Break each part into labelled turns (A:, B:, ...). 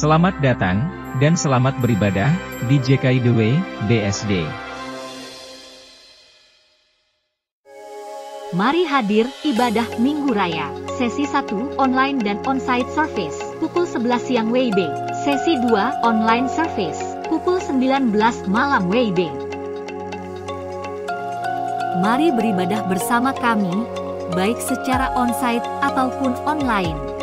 A: Selamat datang, dan selamat beribadah, di JKI The Way, BSD.
B: Mari hadir, ibadah Minggu Raya, sesi 1, online dan on-site service, pukul 11 siang WIB, sesi 2, online service, pukul 19 malam WIB. Mari beribadah bersama kami, baik secara on-site ataupun online.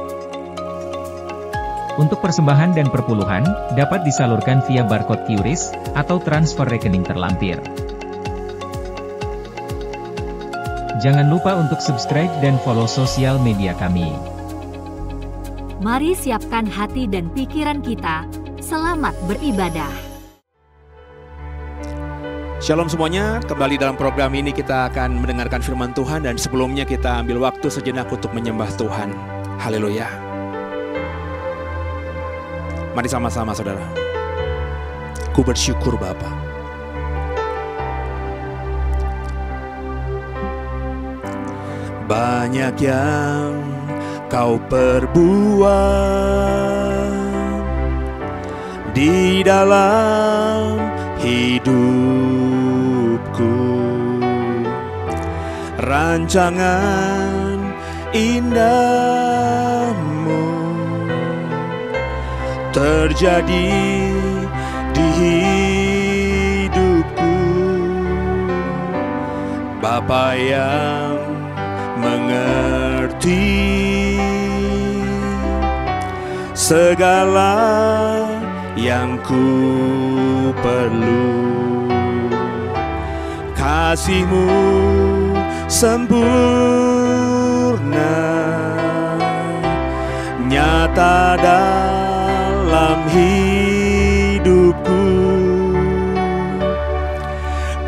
A: Untuk persembahan dan perpuluhan, dapat disalurkan via barcode QRIS, atau transfer rekening terlampir. Jangan lupa untuk subscribe dan follow sosial media kami.
B: Mari siapkan hati dan pikiran kita, selamat beribadah.
C: Shalom semuanya, kembali dalam program ini kita akan mendengarkan firman Tuhan dan sebelumnya kita ambil waktu sejenak untuk menyembah Tuhan. Haleluya. Mari sama-sama saudara. Ku bersyukur Bapa. Banyak yang kau perbuat di dalam hidupku, rancangan indahmu terjadi di hidupku. Bapa yang mengerti segala yang ku perlu, kasih-Mu sempurna nyata dalam hidupku.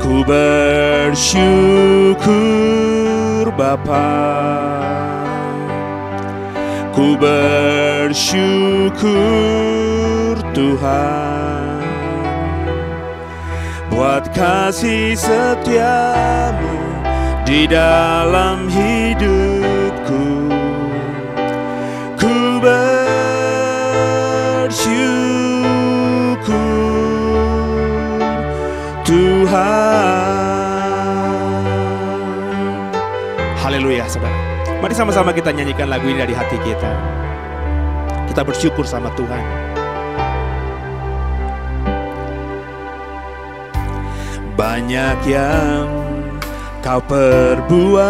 C: Ku bersyukur Bapa, ku bersyukur Tuhan buat kasih setia-Mu di dalam hidupku. Ku bersyukur Tuhan. Haleluya saudara. Mari sama-sama kita nyanyikan lagu ini dari hati kita. Kita bersyukur sama Tuhan. Banyak yang kau perbuat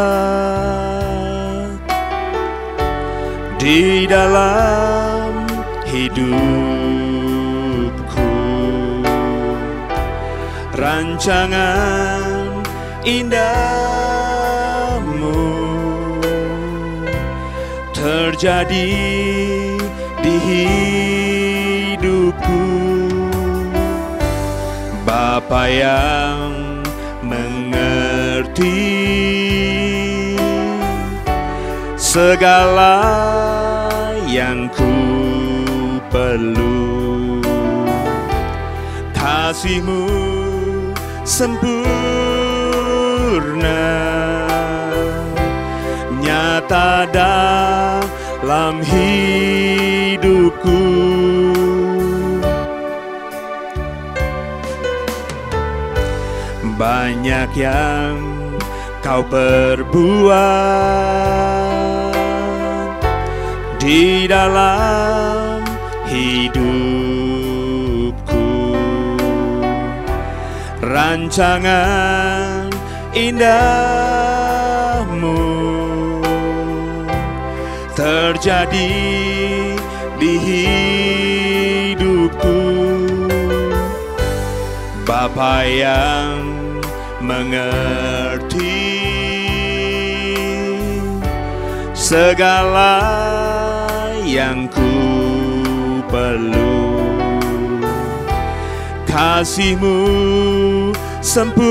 C: di dalam hidupku, rancangan indahmu terjadi di hidupku. Bapa yang mengerti segala yang ku perlu, kasih-Mu sempurna nyata dalam hidupku. Banyak yang kau perbuat di dalam hidupku, rancangan indahmu terjadi di hidupku. Bapa yang mengerti segala yang ku perlu, kasih-Mu sempurna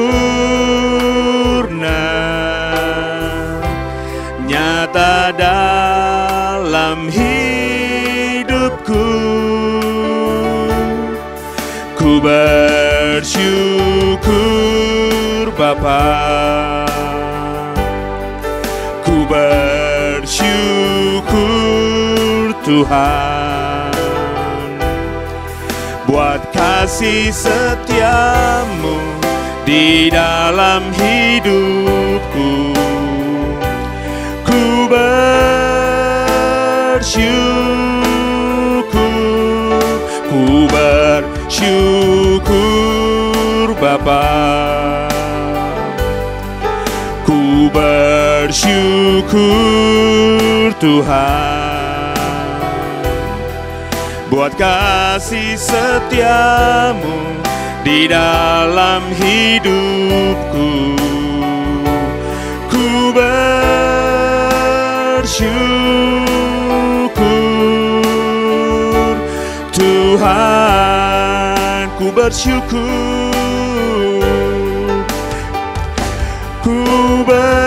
C: nyata dalam hidupku. Ku bersyukur Bapa, ku bersyukur Tuhan buat kasih setiamu di dalam hidupku. Ku bersyukur Bapa. Ku bersyukur Tuhan buat kasih setiamu di dalam hidupku. Ku bersyukur Tuhan, ku bersyukur, ku bersyukur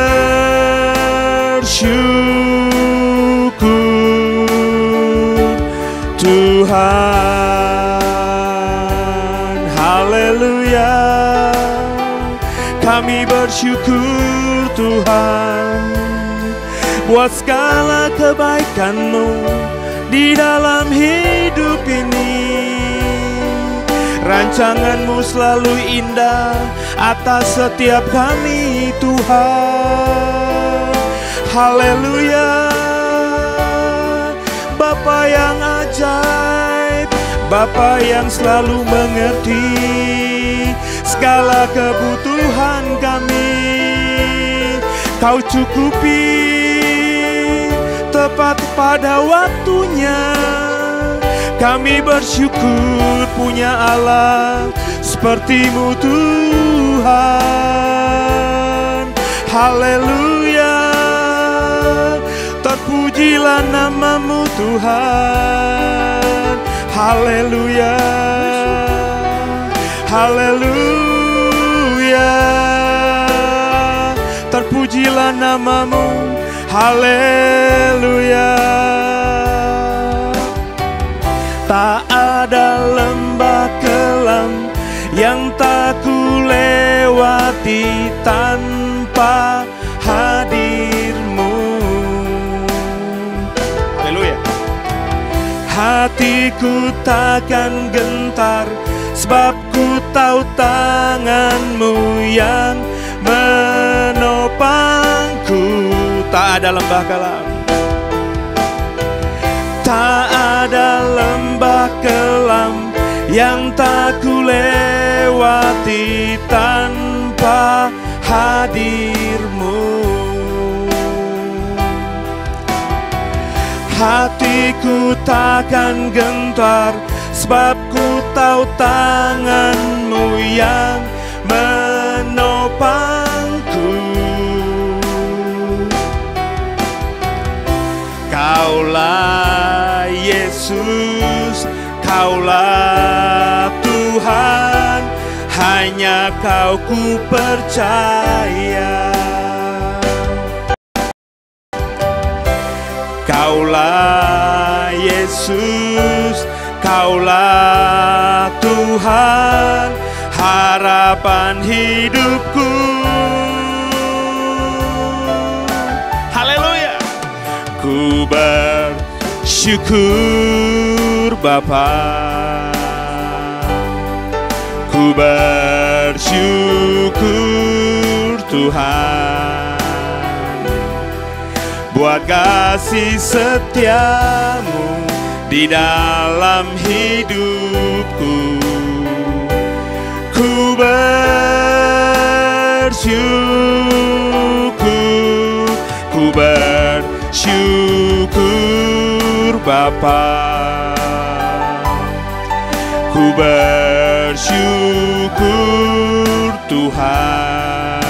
C: Tuhan. Haleluya, kami bersyukur Tuhan buat segala kebaikan-Mu di dalam hidup ini. Rancangan-Mu selalu indah atas setiap kami Tuhan. Haleluya, Bapa yang ajaib, Bapa yang selalu mengerti segala kebutuhan kami. Kau cukupi tepat pada waktunya. Kami bersyukur punya Allah seperti-Mu Tuhan. Haleluya, terpujilah nama-Mu Tuhan. Haleluya, haleluya, terpujilah nama-Mu. Haleluya. Tak ada lembah kelam yang tak ku lewati tanpa hadir-Mu. Haleluya. Hatiku takkan gentar sebab ku tahu tangan-Mu yang menopangku. Tak ada lembah kelam, tak ada lembah kelam yang tak ku lewati tanpa hadir-Mu. Hatiku takkan gentar sebab ku tahu tangan-Mu yang menopangku. Kaulah Yesus, Kaulah Tuhan, hanya Kau ku percaya. Kaulah Yesus, Kaulah Tuhan, harapan hidupku. Haleluya. Ku bersyukur Bapa, ku bersyukur Tuhan buat kasih setiamu di dalam hidupku. Ku bersyukur, ku bersyukur Bapa, ku bersyukur Tuhan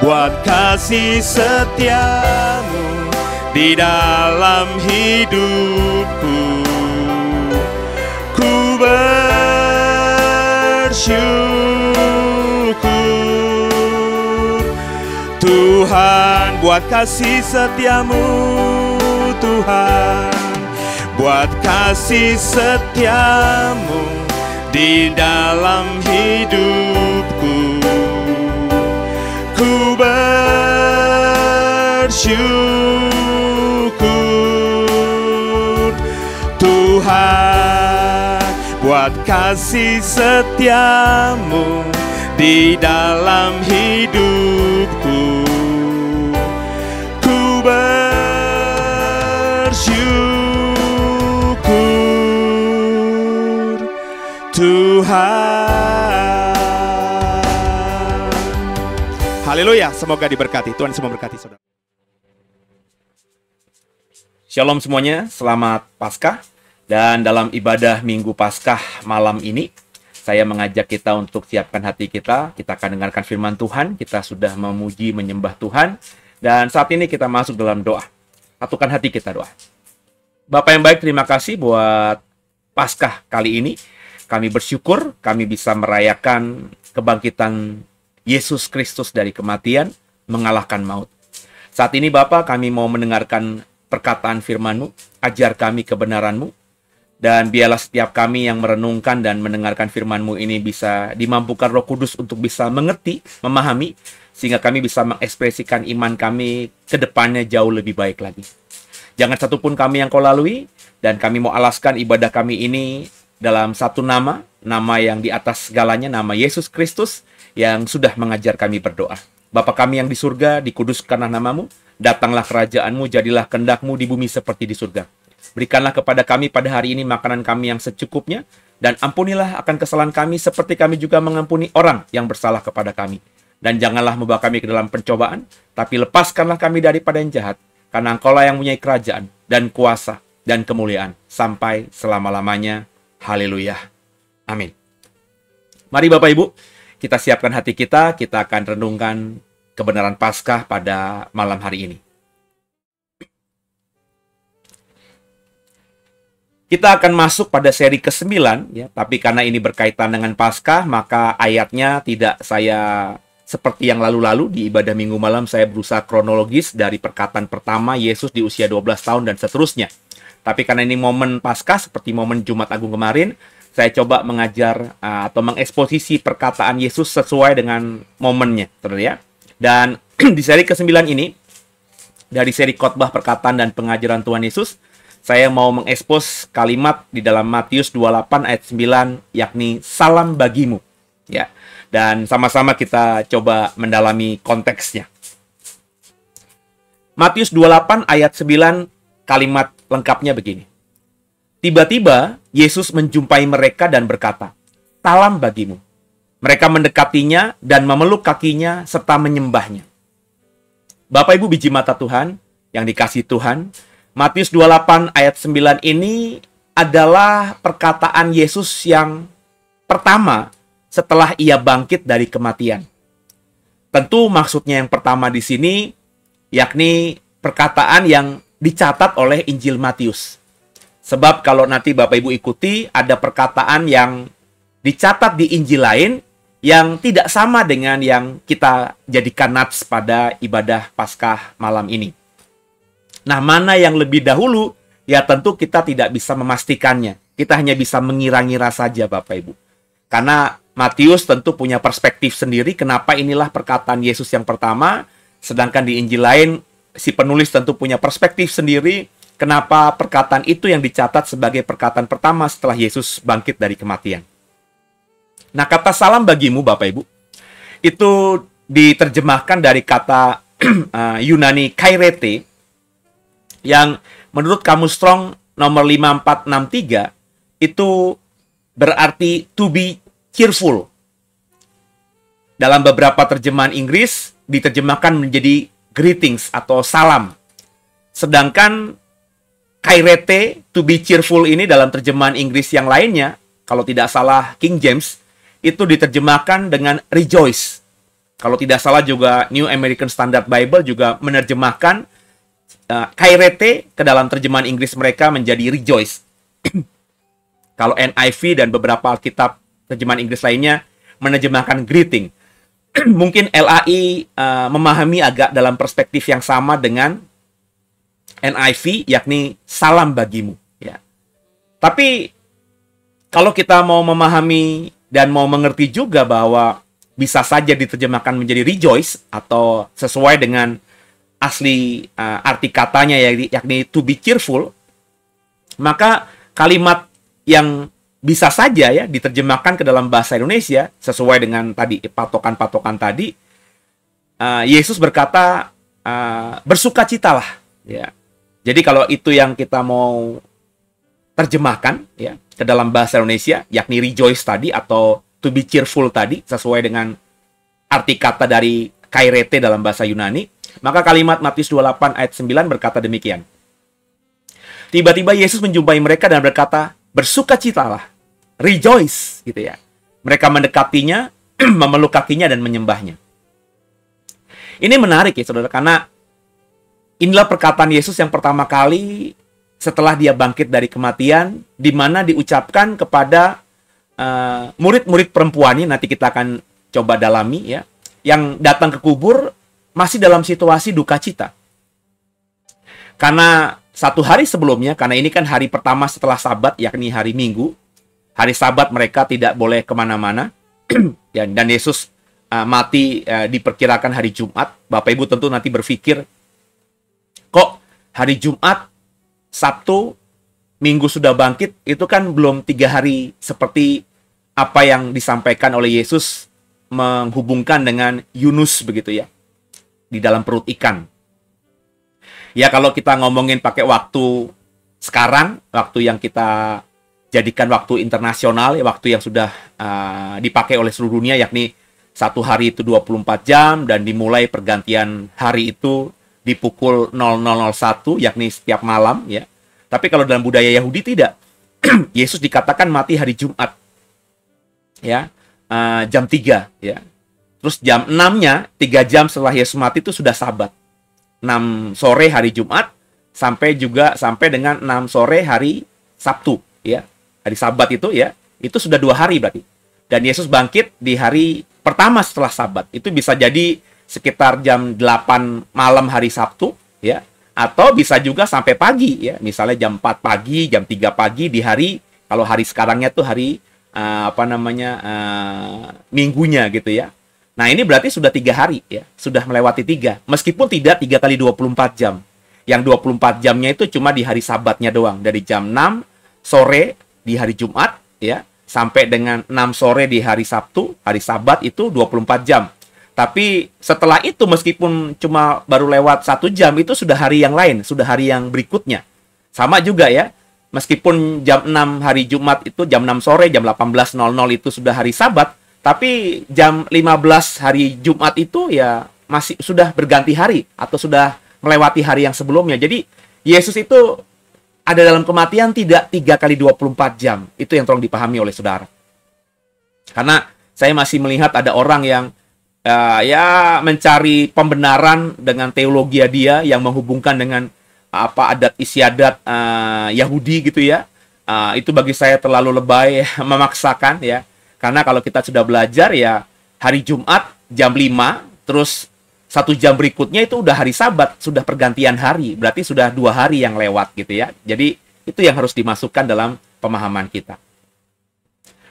C: buat kasih setiamu di dalam hidupku. Ku bersyukur Tuhan buat kasih setiamu Tuhan, buat kasih setiamu di dalam hidupku. Ku bersyukur Tuhan. kasih setiamu di dalam hidupku. Ku bersyukur Tuhan. Haleluya, semoga diberkati. Tuhan semua berkati saudara. Shalom semuanya, selamat Paskah. Dan dalam ibadah Minggu Paskah malam ini, saya mengajak kita untuk siapkan hati kita. Kita akan dengarkan firman Tuhan, kita sudah memuji, menyembah Tuhan. Dan saat ini kita masuk dalam doa. Satukan hati kita doa. Bapak yang baik, terima kasih buat Paskah kali ini. Kami bersyukur, kami bisa merayakan kebangkitan Yesus Kristus dari kematian, mengalahkan maut. Saat ini Bapak, kami mau mendengarkan perkataan firman-Mu, ajar kami kebenaran-Mu, dan biarlah setiap kami yang merenungkan dan mendengarkan firman-Mu ini bisa dimampukan Roh Kudus untuk bisa mengerti, memahami, sehingga kami bisa mengekspresikan iman kami ke depannya jauh lebih baik lagi. Jangan satupun kami yang Kau lalui, dan kami mau alaskan ibadah kami ini dalam satu nama yang di atas segalanya, nama Yesus Kristus, yang sudah mengajar kami berdoa. Bapa kami yang di surga, dikuduskanlah nama-Mu, datanglah kerajaan-Mu, jadilah kehendak-Mu di bumi seperti di surga. Berikanlah kepada kami pada hari ini makanan kami yang secukupnya, dan ampunilah akan kesalahan kami seperti kami juga mengampuni orang yang bersalah kepada kami. Dan janganlah membawa kami ke dalam pencobaan, tapi lepaskanlah kami daripada yang jahat, karena Engkau-lah yang mempunyai kerajaan, dan kuasa, dan kemuliaan, sampai selama-lamanya. Haleluya. Amin. Mari Bapak Ibu, kita siapkan hati kita akan renungkan kebenaran Paskah pada malam hari ini. Kita akan masuk pada seri ke-9, ya, tapi karena ini berkaitan dengan Paskah, maka ayatnya tidak saya seperti yang lalu-lalu di ibadah Minggu malam, saya berusaha kronologis dari perkataan pertama Yesus di usia 12 tahun dan seterusnya. Tapi karena ini momen Paskah, seperti momen Jumat Agung kemarin, saya coba mengajar atau mengeksposisi perkataan Yesus sesuai dengan momennya, saudara ya. Dan di seri ke-9 ini, dari seri khotbah perkataan dan pengajaran Tuhan Yesus, saya mau mengekspos kalimat di dalam Matius 28 ayat 9, yakni salam bagimu. Ya. Dan sama-sama kita coba mendalami konteksnya. Matius 28 ayat 9, kalimat lengkapnya begini. Tiba-tiba Yesus menjumpai mereka dan berkata, "Salam bagimu." Mereka mendekatinya dan memeluk kakinya serta menyembahnya. Bapak Ibu biji mata Tuhan yang dikasihi Tuhan, Matius 28 ayat 9 ini adalah perkataan Yesus yang pertama setelah ia bangkit dari kematian. Tentu maksudnya yang pertama di sini yakni perkataan yang dicatat oleh Injil Matius. Sebab kalau nanti Bapak Ibu ikuti, ada perkataan yang dicatat di Injil lain yang tidak sama dengan yang kita jadikan nats pada ibadah Paskah malam ini. Nah, mana yang lebih dahulu? Ya tentu kita tidak bisa memastikannya. Kita hanya bisa mengira-ngira saja Bapak Ibu. Karena Matius tentu punya perspektif sendiri kenapa inilah perkataan Yesus yang pertama, sedangkan di Injil lain si penulis tentu punya perspektif sendiri kenapa perkataan itu yang dicatat sebagai perkataan pertama setelah Yesus bangkit dari kematian. Nah, kata salam bagimu Bapak Ibu, itu diterjemahkan dari kata Yunani kairete, yang menurut Kamus Strong nomor 5463, itu berarti to be cheerful. Dalam beberapa terjemahan Inggris, diterjemahkan menjadi greetings atau salam. Sedangkan kairete, to be cheerful ini dalam terjemahan Inggris yang lainnya, kalau tidak salah King James, itu diterjemahkan dengan rejoice. Kalau tidak salah juga New American Standard Bible juga menerjemahkan kairete ke dalam terjemahan Inggris mereka menjadi rejoice. Kalau NIV dan beberapa Alkitab terjemahan Inggris lainnya menerjemahkan greeting. Mungkin LAI memahami agak dalam perspektif yang sama dengan NIV, yakni salam bagimu. Ya. Tapi kalau kita mau memahami dan mau mengerti juga bahwa bisa saja diterjemahkan menjadi rejoice atau sesuai dengan asli arti katanya yakni to be cheerful, maka kalimat yang bisa saja ya diterjemahkan ke dalam bahasa Indonesia sesuai dengan tadi patokan-patokan tadi. Yesus berkata, bersukacitalah. Ya. Jadi kalau itu yang kita mau terjemahkan ya ke dalam bahasa Indonesia, yakni rejoice tadi atau to be cheerful tadi, sesuai dengan arti kata dari kairete dalam bahasa Yunani, maka kalimat Matius 28 ayat 9 berkata demikian. Tiba-tiba Yesus menjumpai mereka dan berkata, bersukacitalah, rejoice, gitu ya. Mereka mendekatinya, memeluk kakinya dan menyembahnya. Ini menarik ya saudara, karena inilah perkataan Yesus yang pertama kali setelah dia bangkit dari kematian, di mana diucapkan kepada murid-murid perempuannya, nanti kita akan coba dalami ya, yang datang ke kubur masih dalam situasi duka cita. Karena satu hari sebelumnya, karena ini kan hari pertama setelah Sabat, yakni hari Minggu, hari Sabat mereka tidak boleh kemana-mana, dan Yesus mati diperkirakan hari Jumat. Bapak Ibu tentu nanti berpikir, kok hari Jumat, Sabtu, Minggu sudah bangkit, itu kan belum 3 hari seperti apa yang disampaikan oleh Yesus menghubungkan dengan Yunus begitu ya, di dalam perut ikan. Ya kalau kita ngomongin pakai waktu sekarang, waktu yang kita jadikan waktu internasional, ya, waktu yang sudah dipakai oleh seluruh dunia, yakni satu hari itu 24 jam, dan dimulai pergantian hari itu di pukul 00.01, yakni setiap malam. Ya. Tapi kalau dalam budaya Yahudi tidak. Yesus dikatakan mati hari Jumat. Ya, jam 3. Ya. Terus jam 6-nya, 3 jam setelah Yesus mati itu sudah Sabat. 6 sore hari Jumat sampai dengan 6 sore hari Sabtu ya. Hari Sabat itu ya, itu sudah 2 hari berarti. Dan Yesus bangkit di hari pertama setelah Sabat. Itu bisa jadi sekitar jam 8 malam hari Sabtu ya, atau bisa juga sampai pagi ya. Misalnya jam 4 pagi, jam 3 pagi di hari, kalau hari sekarangnya tuh hari Minggunya gitu ya. Nah, ini berarti sudah 3 hari ya, sudah melewati 3. Meskipun tidak 3 kali 24 jam. Yang 24 jamnya itu cuma di hari Sabatnya doang, dari jam 6 sore di hari Jumat ya, sampai dengan 6 sore di hari Sabtu, hari Sabat itu 24 jam. Tapi setelah itu meskipun cuma baru lewat 1 jam, itu sudah hari yang lain, sudah hari yang berikutnya. Sama juga ya, meskipun jam 6 hari Jumat itu jam 6 sore, jam 18.00 itu sudah hari Sabat, tapi jam 15 hari Jumat itu ya masih sudah berganti hari atau sudah melewati hari yang sebelumnya. Jadi Yesus itu ada dalam kematian tidak 3 kali 24 jam. Itu yang tolong dipahami oleh saudara. Karena saya masih melihat ada orang yang ya mencari pembenaran dengan teologi dia yang menghubungkan dengan adat istiadat Yahudi gitu ya. Itu bagi saya terlalu lebay, memaksakan ya. Karena kalau kita sudah belajar ya hari Jumat jam 5, terus 1 jam berikutnya itu udah hari Sabat, sudah pergantian hari. Berarti sudah 2 hari yang lewat gitu ya. Jadi itu yang harus dimasukkan dalam pemahaman kita.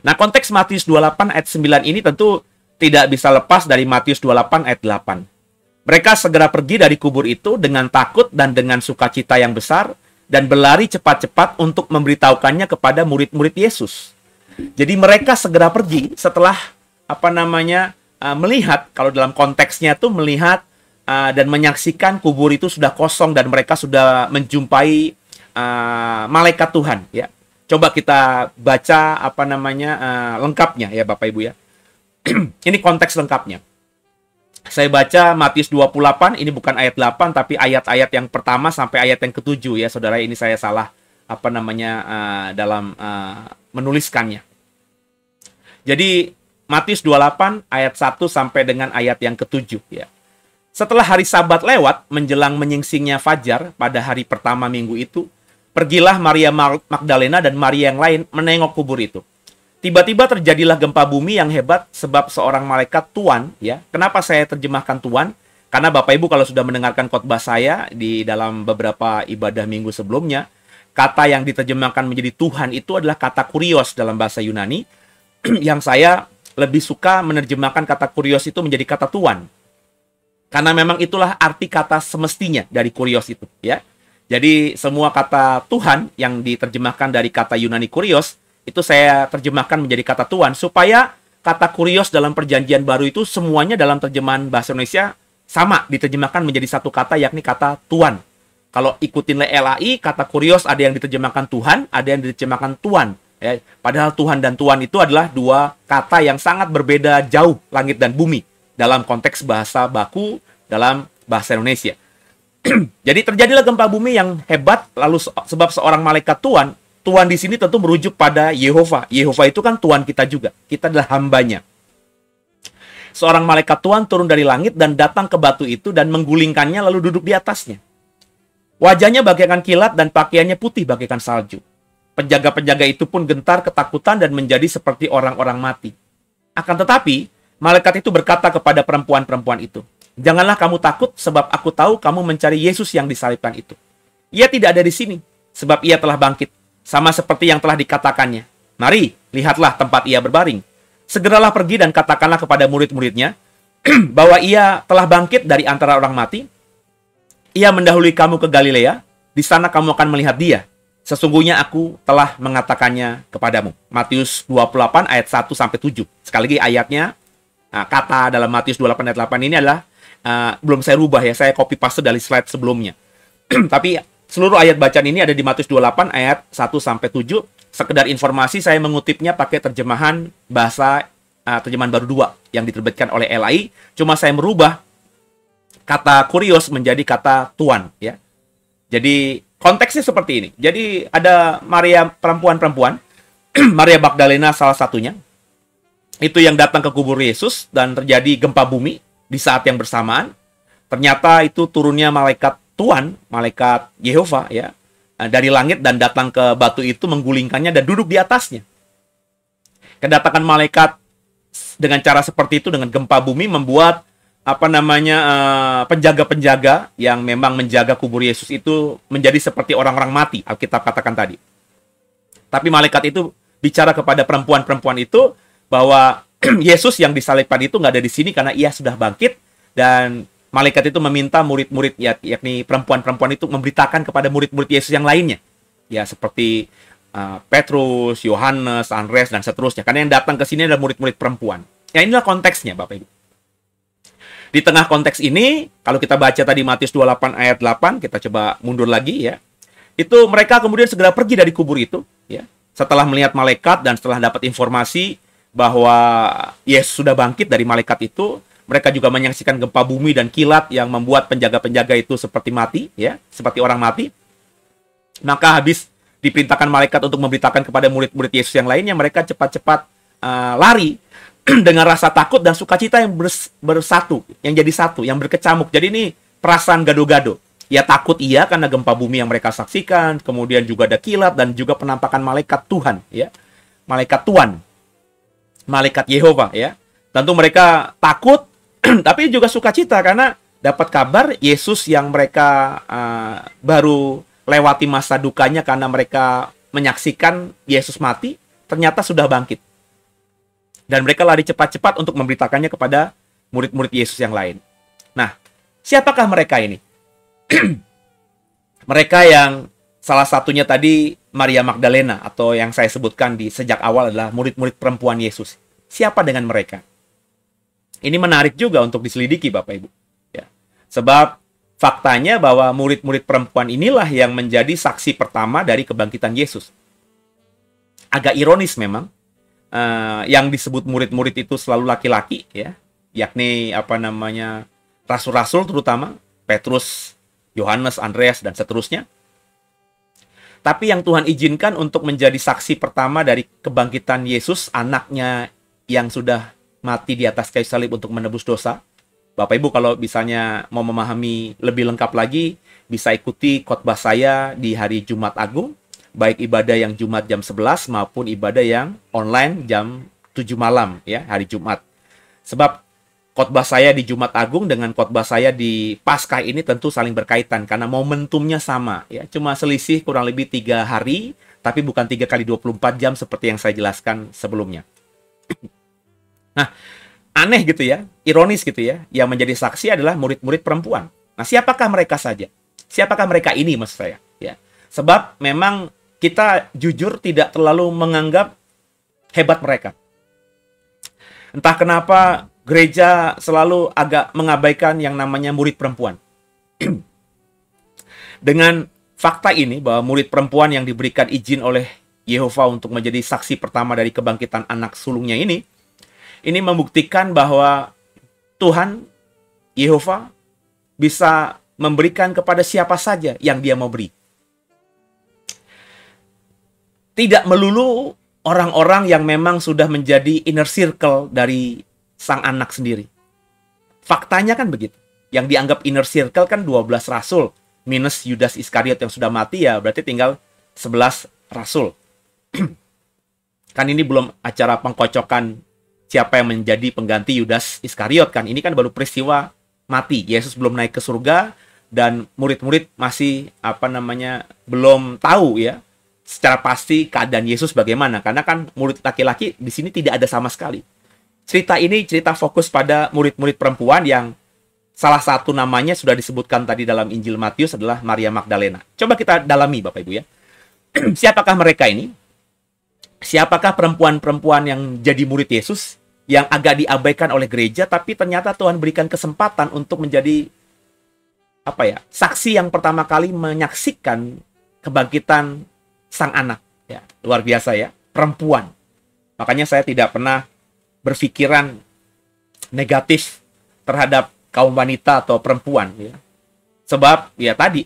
C: Nah, konteks Matius 28 ayat 9 ini tentu tidak bisa lepas dari Matius 28 ayat 8. Mereka segera pergi dari kubur itu dengan takut dan dengan sukacita yang besar, dan berlari cepat-cepat untuk memberitahukannya kepada murid-murid Yesus. Jadi mereka segera pergi setelah melihat, kalau dalam konteksnya tuh melihat dan menyaksikan kubur itu sudah kosong dan mereka sudah menjumpai malaikat Tuhan ya. Coba kita baca lengkapnya ya Bapak Ibu ya. Ini konteks lengkapnya. Saya baca Matius 28, ini bukan ayat 8 tapi ayat-ayat yang pertama sampai ayat yang ke-7 ya Saudara. Ini saya salah dalam menuliskannya. Jadi Matius 28 ayat 1 sampai dengan ayat yang ke-7 ya. Setelah hari Sabat lewat menjelang menyingsingnya fajar pada hari pertama minggu itu, pergilah Maria Magdalena dan Maria yang lain menengok kubur itu. Tiba-tiba terjadilah gempa bumi yang hebat sebab seorang malaikat Tuhan ya. Kenapa saya terjemahkan Tuhan? Karena Bapak Ibu kalau sudah mendengarkan khotbah saya di dalam beberapa ibadah minggu sebelumnya, kata yang diterjemahkan menjadi Tuhan itu adalah kata kurios dalam bahasa Yunani, yang saya lebih suka menerjemahkan kata kurios itu menjadi kata Tuhan. Karena memang itulah arti kata semestinya dari kurios itu, ya. Jadi semua kata Tuhan yang diterjemahkan dari kata Yunani kurios, Itu saya terjemahkan menjadi kata Tuhan, supaya kata kurios dalam perjanjian baru itu semuanya dalam terjemahan bahasa Indonesia sama, diterjemahkan menjadi satu kata, yakni kata Tuhan. Kalau ikutin LAI, kata kurios ada yang diterjemahkan Tuhan, ada yang diterjemahkan tuan. Ya, padahal Tuhan dan tuan itu adalah dua kata yang sangat berbeda jauh, langit dan bumi, dalam konteks bahasa baku dalam bahasa Indonesia. Jadi terjadilah gempa bumi yang hebat, lalu sebab seorang malaikat Tuhan, Tuhan di sini tentu merujuk pada Yehova. Yehova itu kan Tuhan kita juga, kita adalah hambanya. Seorang malaikat Tuhan turun dari langit dan datang ke batu itu dan menggulingkannya lalu duduk di atasnya. Wajahnya bagaikan kilat dan pakaiannya putih bagaikan salju. Penjaga-penjaga itu pun gentar ketakutan dan menjadi seperti orang-orang mati. Akan tetapi, malaikat itu berkata kepada perempuan-perempuan itu, "Janganlah kamu takut, sebab aku tahu kamu mencari Yesus yang disalibkan itu. Ia tidak ada di sini, sebab ia telah bangkit, sama seperti yang telah dikatakannya. Mari, lihatlah tempat ia berbaring. Segeralah pergi dan katakanlah kepada murid-muridnya bahwa ia telah bangkit dari antara orang mati. Ia mendahului kamu ke Galilea, di sana kamu akan melihat dia. Sesungguhnya aku telah mengatakannya kepadamu." Matius 28 ayat 1-7. Sekali lagi ayatnya, kata dalam Matius 28 ayat 8 ini adalah, belum saya rubah ya, saya copy paste dari slide sebelumnya. Tapi seluruh ayat bacaan ini ada di Matius 28 ayat 1-7. Sekedar informasi, saya mengutipnya pakai terjemahan bahasa terjemahan baru 2 yang diterbitkan oleh LAI. Cuma saya merubah kata kurios menjadi kata tuan ya. Jadi konteksnya seperti ini. Jadi ada Maria, perempuan-perempuan, Maria Magdalena salah satunya, itu yang datang ke kubur Yesus dan terjadi gempa bumi di saat yang bersamaan. Ternyata itu turunnya malaikat Tuhan, malaikat Yehova ya, dari langit dan datang ke batu itu, menggulingkannya dan duduk di atasnya. Kedatangan malaikat dengan cara seperti itu, dengan gempa bumi, membuat penjaga-penjaga yang memang menjaga kubur Yesus itu menjadi seperti orang-orang mati, Alkitab katakan tadi. Tapi malaikat itu bicara kepada perempuan-perempuan itu bahwa Yesus yang disalibkan itu nggak ada di sini karena ia sudah bangkit, dan malaikat itu meminta murid-murid, yakni perempuan-perempuan itu, memberitakan kepada murid-murid Yesus yang lainnya. Ya, seperti Petrus, Yohanes, Andreas, dan seterusnya. Karena yang datang ke sini adalah murid-murid perempuan. Ya, inilah konteksnya, Bapak Ibu. Di tengah konteks ini, kalau kita baca tadi Matius 28 ayat 8, kita coba mundur lagi ya. Itu mereka kemudian segera pergi dari kubur itu, ya. Setelah melihat malaikat dan setelah dapat informasi bahwa Yesus sudah bangkit dari malaikat itu, mereka juga menyaksikan gempa bumi dan kilat yang membuat penjaga-penjaga itu seperti mati, ya, seperti orang mati. Maka habis diperintahkan malaikat untuk memberitakan kepada murid-murid Yesus yang lainnya, mereka cepat-cepat lari dengan rasa takut dan sukacita yang bersatu, yang jadi satu, yang berkecamuk. Jadi ini perasaan gado-gado. Ya, takut iya karena gempa bumi yang mereka saksikan, kemudian juga ada kilat dan juga penampakan malaikat Tuhan, ya. Malaikat Tuhan, malaikat Yehova, ya. Tentu mereka takut, tapi juga sukacita karena dapat kabar Yesus yang mereka baru lewati masa dukanya karena mereka menyaksikan Yesus mati, ternyata sudah bangkit. Dan mereka lari cepat-cepat untuk memberitakannya kepada murid-murid Yesus yang lain. Nah, siapakah mereka ini? Mereka yang salah satunya tadi Maria Magdalena, atau yang saya sebutkan di sejak awal adalah murid-murid perempuan Yesus. Siapa dengan mereka? Ini menarik juga untuk diselidiki, Bapak Ibu. Ya. Sebab faktanya bahwa murid-murid perempuan inilah yang menjadi saksi pertama dari kebangkitan Yesus. Agak ironis memang, yang disebut murid-murid itu selalu laki-laki, ya, yakni rasul-rasul terutama Petrus, Yohanes, Andreas, dan seterusnya. Tapi yang Tuhan izinkan untuk menjadi saksi pertama dari kebangkitan Yesus, anaknya yang sudah mati di atas kayu salib untuk menebus dosa. Bapak Ibu kalau misalnya mau memahami lebih lengkap lagi, bisa ikuti khotbah saya di hari Jumat Agung, baik ibadah yang Jumat jam 11 maupun ibadah yang online jam 7 malam ya, hari Jumat. Sebab khotbah saya di Jumat Agung dengan khotbah saya di Paskah ini tentu saling berkaitan karena momentumnya sama ya. Cuma selisih kurang lebih 3 hari, tapi bukan 3 kali 24 jam seperti yang saya jelaskan sebelumnya. Nah, aneh gitu ya, ironis gitu ya, yang menjadi saksi adalah murid-murid perempuan. Nah, siapakah mereka saja? Siapakah mereka ini maksud saya? Ya. Sebab memang kita jujur tidak terlalu menganggap hebat mereka. Entah kenapa gereja selalu agak mengabaikan yang namanya murid perempuan. Dengan fakta ini bahwa murid perempuan yang diberikan izin oleh Yehova untuk menjadi saksi pertama dari kebangkitan anak sulungnya ini membuktikan bahwa Tuhan, Yehova, bisa memberikan kepada siapa saja yang dia mau beri. Tidak melulu orang-orang yang memang sudah menjadi inner circle dari sang anak sendiri. Faktanya kan begitu. Yang dianggap inner circle kan 12 rasul. Minus Yudas Iskariot yang sudah mati, ya berarti tinggal 11 rasul. Kan ini belum acara pengkocokan siapa yang menjadi pengganti Yudas Iskariot kan. Ini kan baru peristiwa mati. Yesus belum naik ke surga dan murid-murid masih belum tahu ya secara pasti keadaan Yesus bagaimana. Karena kan murid laki-laki di sini tidak ada sama sekali. Cerita ini cerita fokus pada murid-murid perempuan yang salah satu namanya sudah disebutkan tadi dalam Injil Matius adalah Maria Magdalena. Coba kita dalami Bapak Ibu ya. Siapakah mereka ini? Siapakah perempuan-perempuan yang jadi murid Yesus yang agak diabaikan oleh gereja, tapi ternyata Tuhan berikan kesempatan untuk menjadi saksi yang pertama kali menyaksikan kebangkitan sang anak. Ya, luar biasa ya, perempuan. Makanya saya tidak pernah berpikiran negatif terhadap kaum wanita atau perempuan. Ya. Sebab ya tadi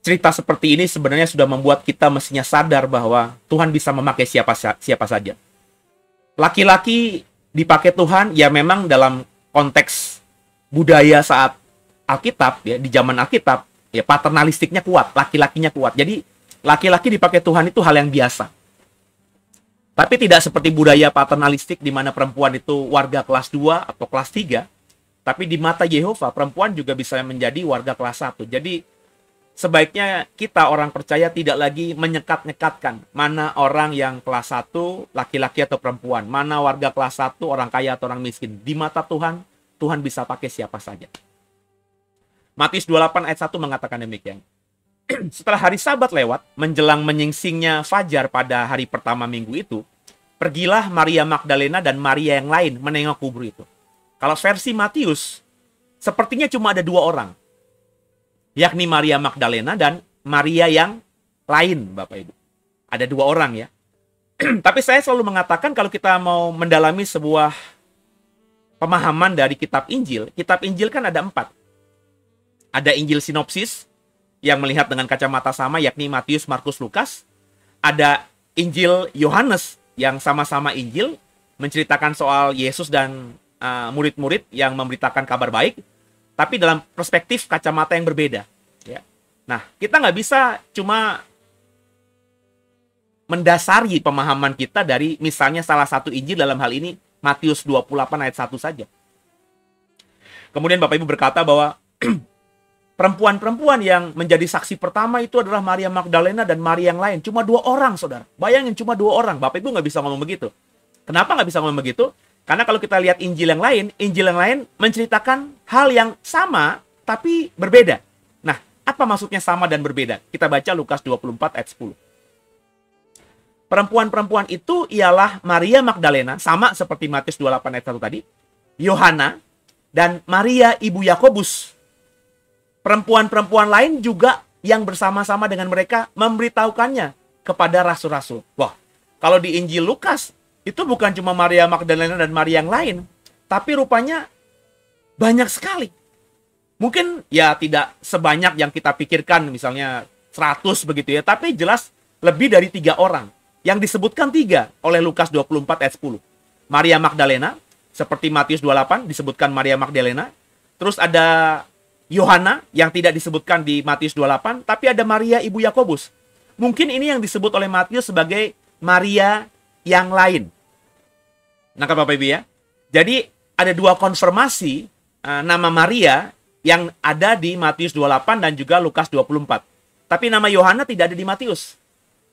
C: cerita seperti ini sebenarnya sudah membuat kita mestinya sadar bahwa Tuhan bisa memakai siapa saja. Laki-laki dipakai Tuhan ya memang dalam konteks budaya saat Alkitab ya, di zaman Alkitab ya paternalistiknya kuat, laki-lakinya kuat. Jadi laki-laki dipakai Tuhan itu hal yang biasa. Tapi tidak seperti budaya paternalistik di mana perempuan itu warga kelas 2 atau kelas 3. Tapi di mata Yehova perempuan juga bisa menjadi warga kelas 1. Jadi sebaiknya kita orang percaya tidak lagi menyekat-nyekatkan mana orang yang kelas 1 laki-laki atau perempuan, mana warga kelas 1 orang kaya atau orang miskin. Di mata Tuhan, Tuhan bisa pakai siapa saja. Matius 28 ayat 1 mengatakan demikian. Setelah hari Sabat lewat, menjelang menyingsingnya fajar pada hari pertama minggu itu, pergilah Maria Magdalena dan Maria yang lain menengok kubur itu. Kalau versi Matius, sepertinya cuma ada 2 orang. Yakni Maria Magdalena dan Maria yang lain, Bapak Ibu. Ada 2 orang ya. Tapi saya selalu mengatakan kalau kita mau mendalami sebuah pemahaman dari kitab Injil kan ada 4. Ada Injil sinopsis yang melihat dengan kacamata sama, yakni Matius, Markus, Lukas. Ada Injil Yohanes yang sama-sama Injil, menceritakan soal Yesus dan murid-murid yang memberitakan kabar baik, tapi dalam perspektif kacamata yang berbeda. Ya. Nah, kita nggak bisa cuma mendasari pemahaman kita dari misalnya salah satu Injil, dalam hal ini Matius 28 ayat 1 saja. Kemudian Bapak Ibu berkata bahwa perempuan-perempuan yang menjadi saksi pertama itu adalah Maria Magdalena dan Maria yang lain. Cuma 2 orang, saudara. Bayangin, cuma 2 orang. Bapak Ibu nggak bisa ngomong begitu. Kenapa nggak bisa ngomong begitu? Karena kalau kita lihat Injil yang lain menceritakan hal yang sama, tapi berbeda. Nah, apa maksudnya sama dan berbeda? Kita baca Lukas 24 ayat 10. Perempuan-perempuan itu ialah Maria Magdalena, sama seperti Matius 28 ayat 1 tadi, Yohana, dan Maria ibu Yakobus. Perempuan-perempuan lain juga yang bersama-sama dengan mereka memberitahukannya kepada rasul-rasul. Wah, kalau di Injil Lukas, itu bukan cuma Maria Magdalena dan Maria yang lain, tapi rupanya banyak sekali. Mungkin ya tidak sebanyak yang kita pikirkan, misalnya 100 begitu ya, tapi jelas lebih dari 3 orang. Yang disebutkan 3 oleh Lukas 24 ayat 10. Maria Magdalena, seperti Matius 28 disebutkan Maria Magdalena. Terus ada Yohana yang tidak disebutkan di Matius 28, tapi ada Maria ibu Yakobus. Mungkin ini yang disebut oleh Matius sebagai Maria yang lain. Nah, Bapak Ibu ya. Jadi ada 2 konfirmasi nama Maria yang ada di Matius 28 dan juga Lukas 24. Tapi nama Yohana tidak ada di Matius.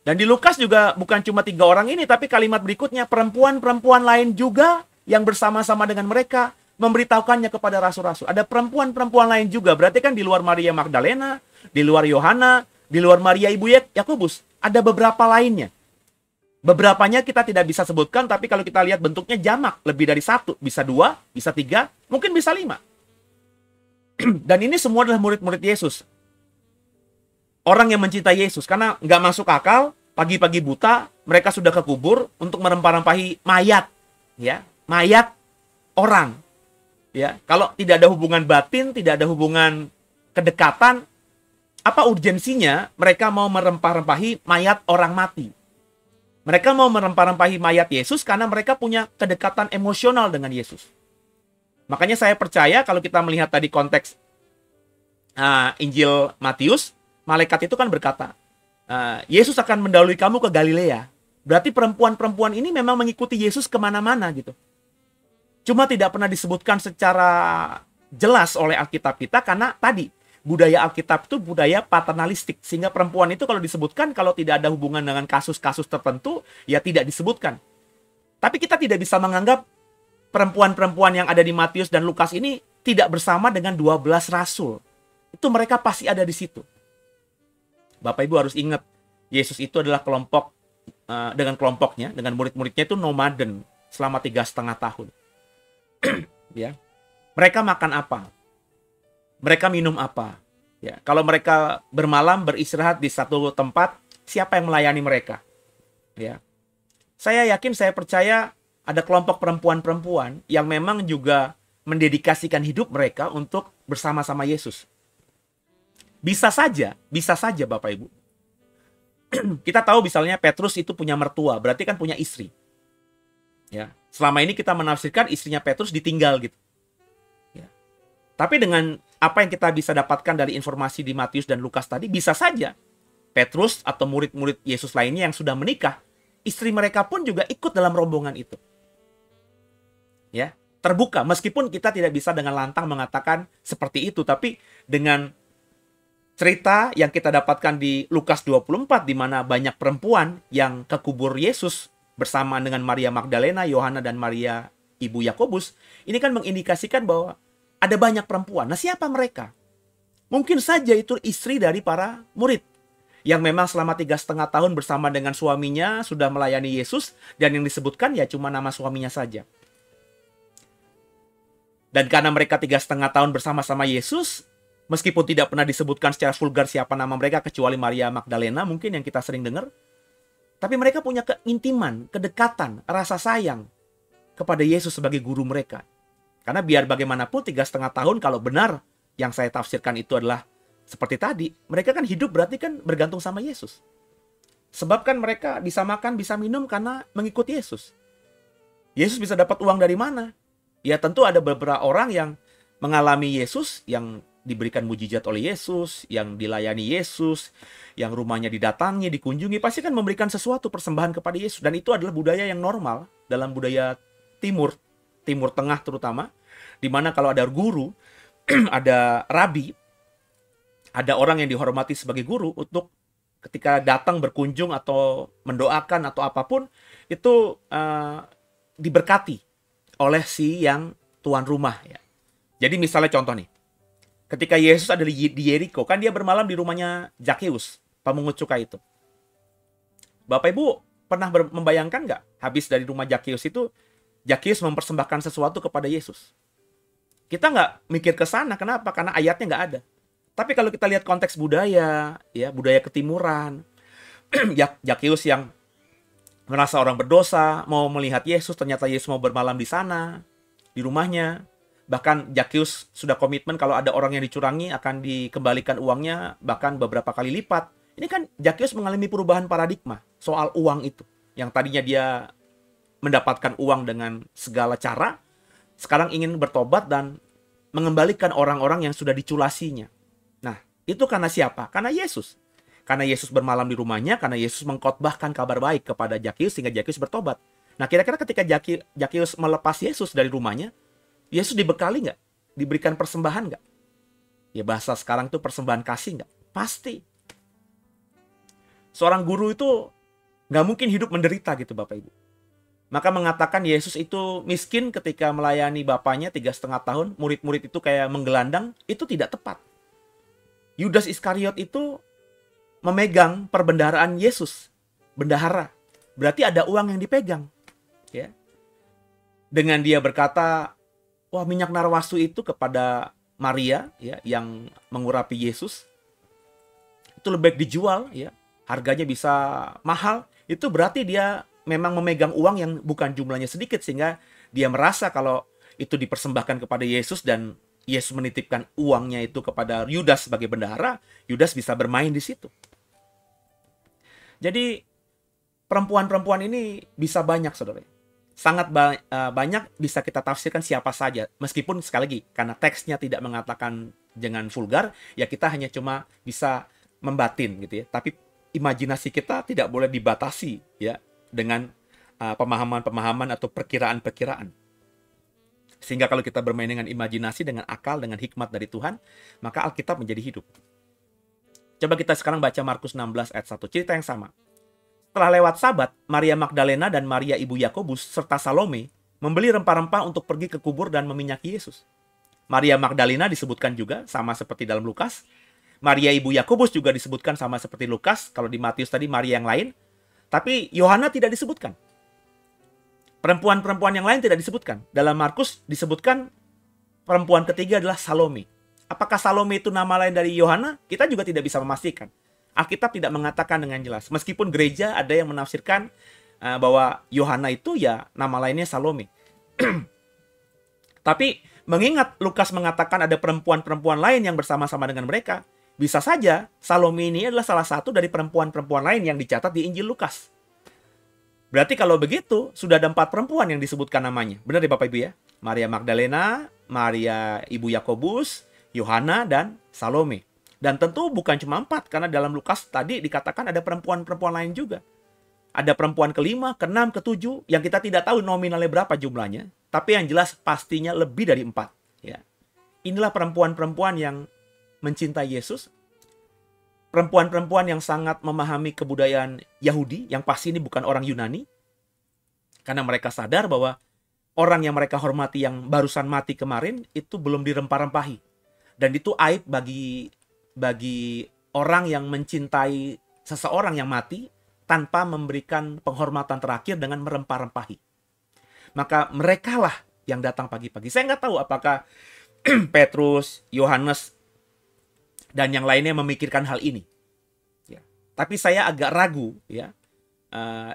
C: Dan di Lukas juga bukan cuma 3 orang ini, tapi kalimat berikutnya perempuan-perempuan lain juga yang bersama-sama dengan mereka memberitahukannya kepada rasul-rasul. Ada perempuan-perempuan lain juga. Berarti kan di luar Maria Magdalena, di luar Yohana, di luar Maria ibu Yakobus, Ada beberapa lainnya. Beberapanya kita tidak bisa sebutkan, tapi kalau kita lihat bentuknya jamak, lebih dari satu, bisa dua, bisa tiga, mungkin bisa lima. Dan ini semua adalah murid-murid Yesus. Orang yang mencintai Yesus, karena nggak masuk akal, pagi-pagi buta, mereka sudah ke kubur untuk merempah-rempahi mayat, ya, mayat orang. Ya, kalau tidak ada hubungan batin, tidak ada hubungan kedekatan, apa urgensinya mereka mau merempah-rempahi mayat orang mati? Mereka mau merempah-rempahi mayat Yesus karena mereka punya kedekatan emosional dengan Yesus. Makanya saya percaya kalau kita melihat tadi konteks Injil Matius, malaikat itu kan berkata, Yesus akan mendahului kamu ke Galilea. Berarti perempuan-perempuan ini memang mengikuti Yesus kemana-mana gitu. Cuma tidak pernah disebutkan secara jelas oleh Alkitab kita karena tadi, budaya Alkitab itu budaya paternalistik. Sehingga perempuan itu kalau disebutkan, kalau tidak ada hubungan dengan kasus-kasus tertentu, ya tidak disebutkan. Tapi kita tidak bisa menganggap perempuan-perempuan yang ada di Matius dan Lukas ini tidak bersama dengan 12 rasul. Itu mereka pasti ada di situ. Bapak Ibu harus ingat, Yesus itu adalah kelompok, dengan kelompoknya, dengan murid-muridnya itu nomaden selama 3,5 tahun. Ya, mereka makan apa? Mereka minum apa? Ya, kalau mereka bermalam beristirahat di satu tempat, siapa yang melayani mereka? Ya, saya yakin, saya percaya ada kelompok perempuan-perempuan yang memang juga mendedikasikan hidup mereka untuk bersama-sama Yesus. Bisa saja Bapak Ibu. Kita tahu misalnya Petrus itu punya mertua, berarti kan punya istri. Ya, selama ini kita menafsirkan istrinya Petrus ditinggal gitu. Ya. Tapi dengan apa yang kita bisa dapatkan dari informasi di Matius dan Lukas tadi, bisa saja Petrus atau murid-murid Yesus lainnya yang sudah menikah, istri mereka pun juga ikut dalam rombongan itu. Ya, terbuka, meskipun kita tidak bisa dengan lantang mengatakan seperti itu, tapi dengan cerita yang kita dapatkan di Lukas 24, di mana banyak perempuan yang ke kubur Yesus bersama dengan Maria Magdalena, Yohana, dan Maria ibu Yakobus, ini kan mengindikasikan bahwa ada banyak perempuan. Nah, siapa mereka? Mungkin saja itu istri dari para murid yang memang selama 3,5 tahun bersama dengan suaminya sudah melayani Yesus, dan yang disebutkan ya cuma nama suaminya saja. Dan karena mereka 3,5 tahun bersama-sama Yesus, meskipun tidak pernah disebutkan secara vulgar siapa nama mereka kecuali Maria Magdalena mungkin yang kita sering dengar, tapi mereka punya keintiman, kedekatan, rasa sayang kepada Yesus sebagai guru mereka. Karena biar bagaimanapun 3,5 tahun kalau benar yang saya tafsirkan itu adalah seperti tadi, mereka kan hidup berarti kan bergantung sama Yesus. Sebab kan mereka bisa makan, bisa minum karena mengikuti Yesus. Yesus bisa dapat uang dari mana? Ya tentu ada beberapa orang yang mengalami Yesus, yang diberikan mujizat oleh Yesus, yang dilayani Yesus, yang rumahnya didatangi, dikunjungi, pasti kan memberikan sesuatu persembahan kepada Yesus. Dan itu adalah budaya yang normal dalam budaya Timur Tengah terutama, di mana kalau ada guru, ada rabi, ada orang yang dihormati sebagai guru, untuk ketika datang berkunjung atau mendoakan atau apapun, itu diberkati oleh si yang tuan rumah. Ya. Jadi misalnya contoh nih, ketika Yesus ada di Yeriko, kan dia bermalam di rumahnya Zakeus, pemungut cukai itu. Bapak Ibu pernah membayangkan nggak, habis dari rumah Zakeus itu, Zakeus mempersembahkan sesuatu kepada Yesus? Kita nggak mikir ke sana, kenapa? Karena ayatnya nggak ada. Tapi kalau kita lihat konteks budaya, ya budaya ketimuran, Zakeus yang merasa orang berdosa, mau melihat Yesus, ternyata Yesus mau bermalam di sana, di rumahnya. Bahkan Zakeus sudah komitmen kalau ada orang yang dicurangi akan dikembalikan uangnya, bahkan beberapa kali lipat. Ini kan Zakeus mengalami perubahan paradigma soal uang itu. Yang tadinya dia mendapatkan uang dengan segala cara, sekarang ingin bertobat dan mengembalikan orang-orang yang sudah diculasinya. Nah, itu karena siapa? Karena Yesus. Karena Yesus bermalam di rumahnya, karena Yesus mengkhotbahkan kabar baik kepada Zakeus sehingga Zakeus bertobat. Nah, kira-kira ketika Zakeus melepas Yesus dari rumahnya, Yesus dibekali nggak? Diberikan persembahan nggak? Ya bahasa sekarang tuh persembahan kasih nggak? Pasti. Seorang guru itu nggak mungkin hidup menderita gitu Bapak Ibu. Maka mengatakan Yesus itu miskin ketika melayani Bapaknya 3,5 tahun, murid-murid itu kayak menggelandang, itu tidak tepat. Yudas Iskariot itu memegang perbendaharaan Yesus. Bendahara. Berarti ada uang yang dipegang. Ya. Dengan dia berkata, wah, minyak narwastu itu kepada Maria, ya, yang mengurapi Yesus, itu lebih baik dijual, ya, harganya bisa mahal. Itu berarti dia memang memegang uang yang bukan jumlahnya sedikit, sehingga dia merasa kalau itu dipersembahkan kepada Yesus dan Yesus menitipkan uangnya itu kepada Yudas sebagai bendahara, Yudas bisa bermain di situ. Jadi perempuan-perempuan ini bisa banyak, saudara. Sangat banyak bisa kita tafsirkan siapa saja. Meskipun sekali lagi, karena teksnya tidak mengatakan dengan vulgar, ya kita hanya cuma bisa membatin gitu ya. Tapi imajinasi kita tidak boleh dibatasi ya dengan pemahaman-pemahaman atau perkiraan-perkiraan. Sehingga kalau kita bermain dengan imajinasi, dengan akal, dengan hikmat dari Tuhan, maka Alkitab menjadi hidup. Coba kita sekarang baca Markus 16 ayat 1, cerita yang sama. Setelah lewat Sabat, Maria Magdalena dan Maria ibu Yakobus serta Salome membeli rempah-rempah untuk pergi ke kubur dan meminyaki Yesus. Maria Magdalena disebutkan juga sama seperti dalam Lukas. Maria ibu Yakobus juga disebutkan sama seperti Lukas. Kalau di Matius tadi Maria yang lain. Tapi Yohana tidak disebutkan. Perempuan-perempuan yang lain tidak disebutkan. Dalam Markus disebutkan perempuan ketiga adalah Salome. Apakah Salome itu nama lain dari Yohana? Kita juga tidak bisa memastikan. Alkitab tidak mengatakan dengan jelas. Meskipun gereja ada yang menafsirkan bahwa Yohana itu ya nama lainnya Salome. Tapi mengingat Lukas mengatakan ada perempuan-perempuan lain yang bersama-sama dengan mereka, bisa saja Salome ini adalah salah satu dari perempuan-perempuan lain yang dicatat di Injil Lukas. Berarti kalau begitu, sudah ada 4 perempuan yang disebutkan namanya. Benar ya Bapak Ibu ya? Maria Magdalena, Maria ibu Yakobus, Yohana, dan Salome. Dan tentu bukan cuma 4, karena dalam Lukas tadi dikatakan ada perempuan-perempuan lain juga. Ada perempuan ke-5, ke-6, ke-7, yang kita tidak tahu nominalnya berapa jumlahnya. Tapi yang jelas pastinya lebih dari 4. Ya. Inilah perempuan-perempuan yang mencintai Yesus. Perempuan-perempuan yang sangat memahami kebudayaan Yahudi, yang pasti ini bukan orang Yunani. Karena mereka sadar bahwa orang yang mereka hormati yang barusan mati kemarin, itu belum dirempah-rempahi. Dan itu aib bagi orang yang mencintai seseorang yang mati tanpa memberikan penghormatan terakhir dengan merempah-rempahi. Maka merekalah yang datang pagi-pagi. Saya nggak tahu apakah Petrus, Yohanes, dan yang lainnya memikirkan hal ini. Ya. Tapi saya agak ragu ya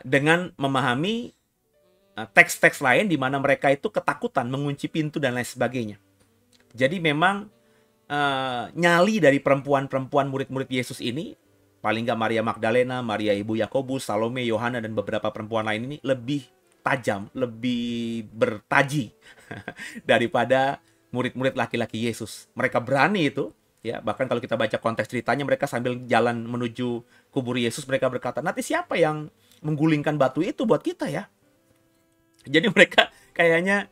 C: dengan memahami teks-teks lain di mana mereka itu ketakutan mengunci pintu dan lain sebagainya. Jadi memang nyali dari perempuan-perempuan murid-murid Yesus ini, paling nggak Maria Magdalena, Maria ibu Yakobus, Salome, Yohana, dan beberapa perempuan lain ini lebih tajam, lebih bertaji daripada murid-murid laki-laki Yesus. Mereka berani itu, ya. Bahkan kalau kita baca konteks ceritanya, mereka sambil jalan menuju kubur Yesus, mereka berkata, nanti siapa yang menggulingkan batu itu buat kita ya? Jadi mereka kayaknya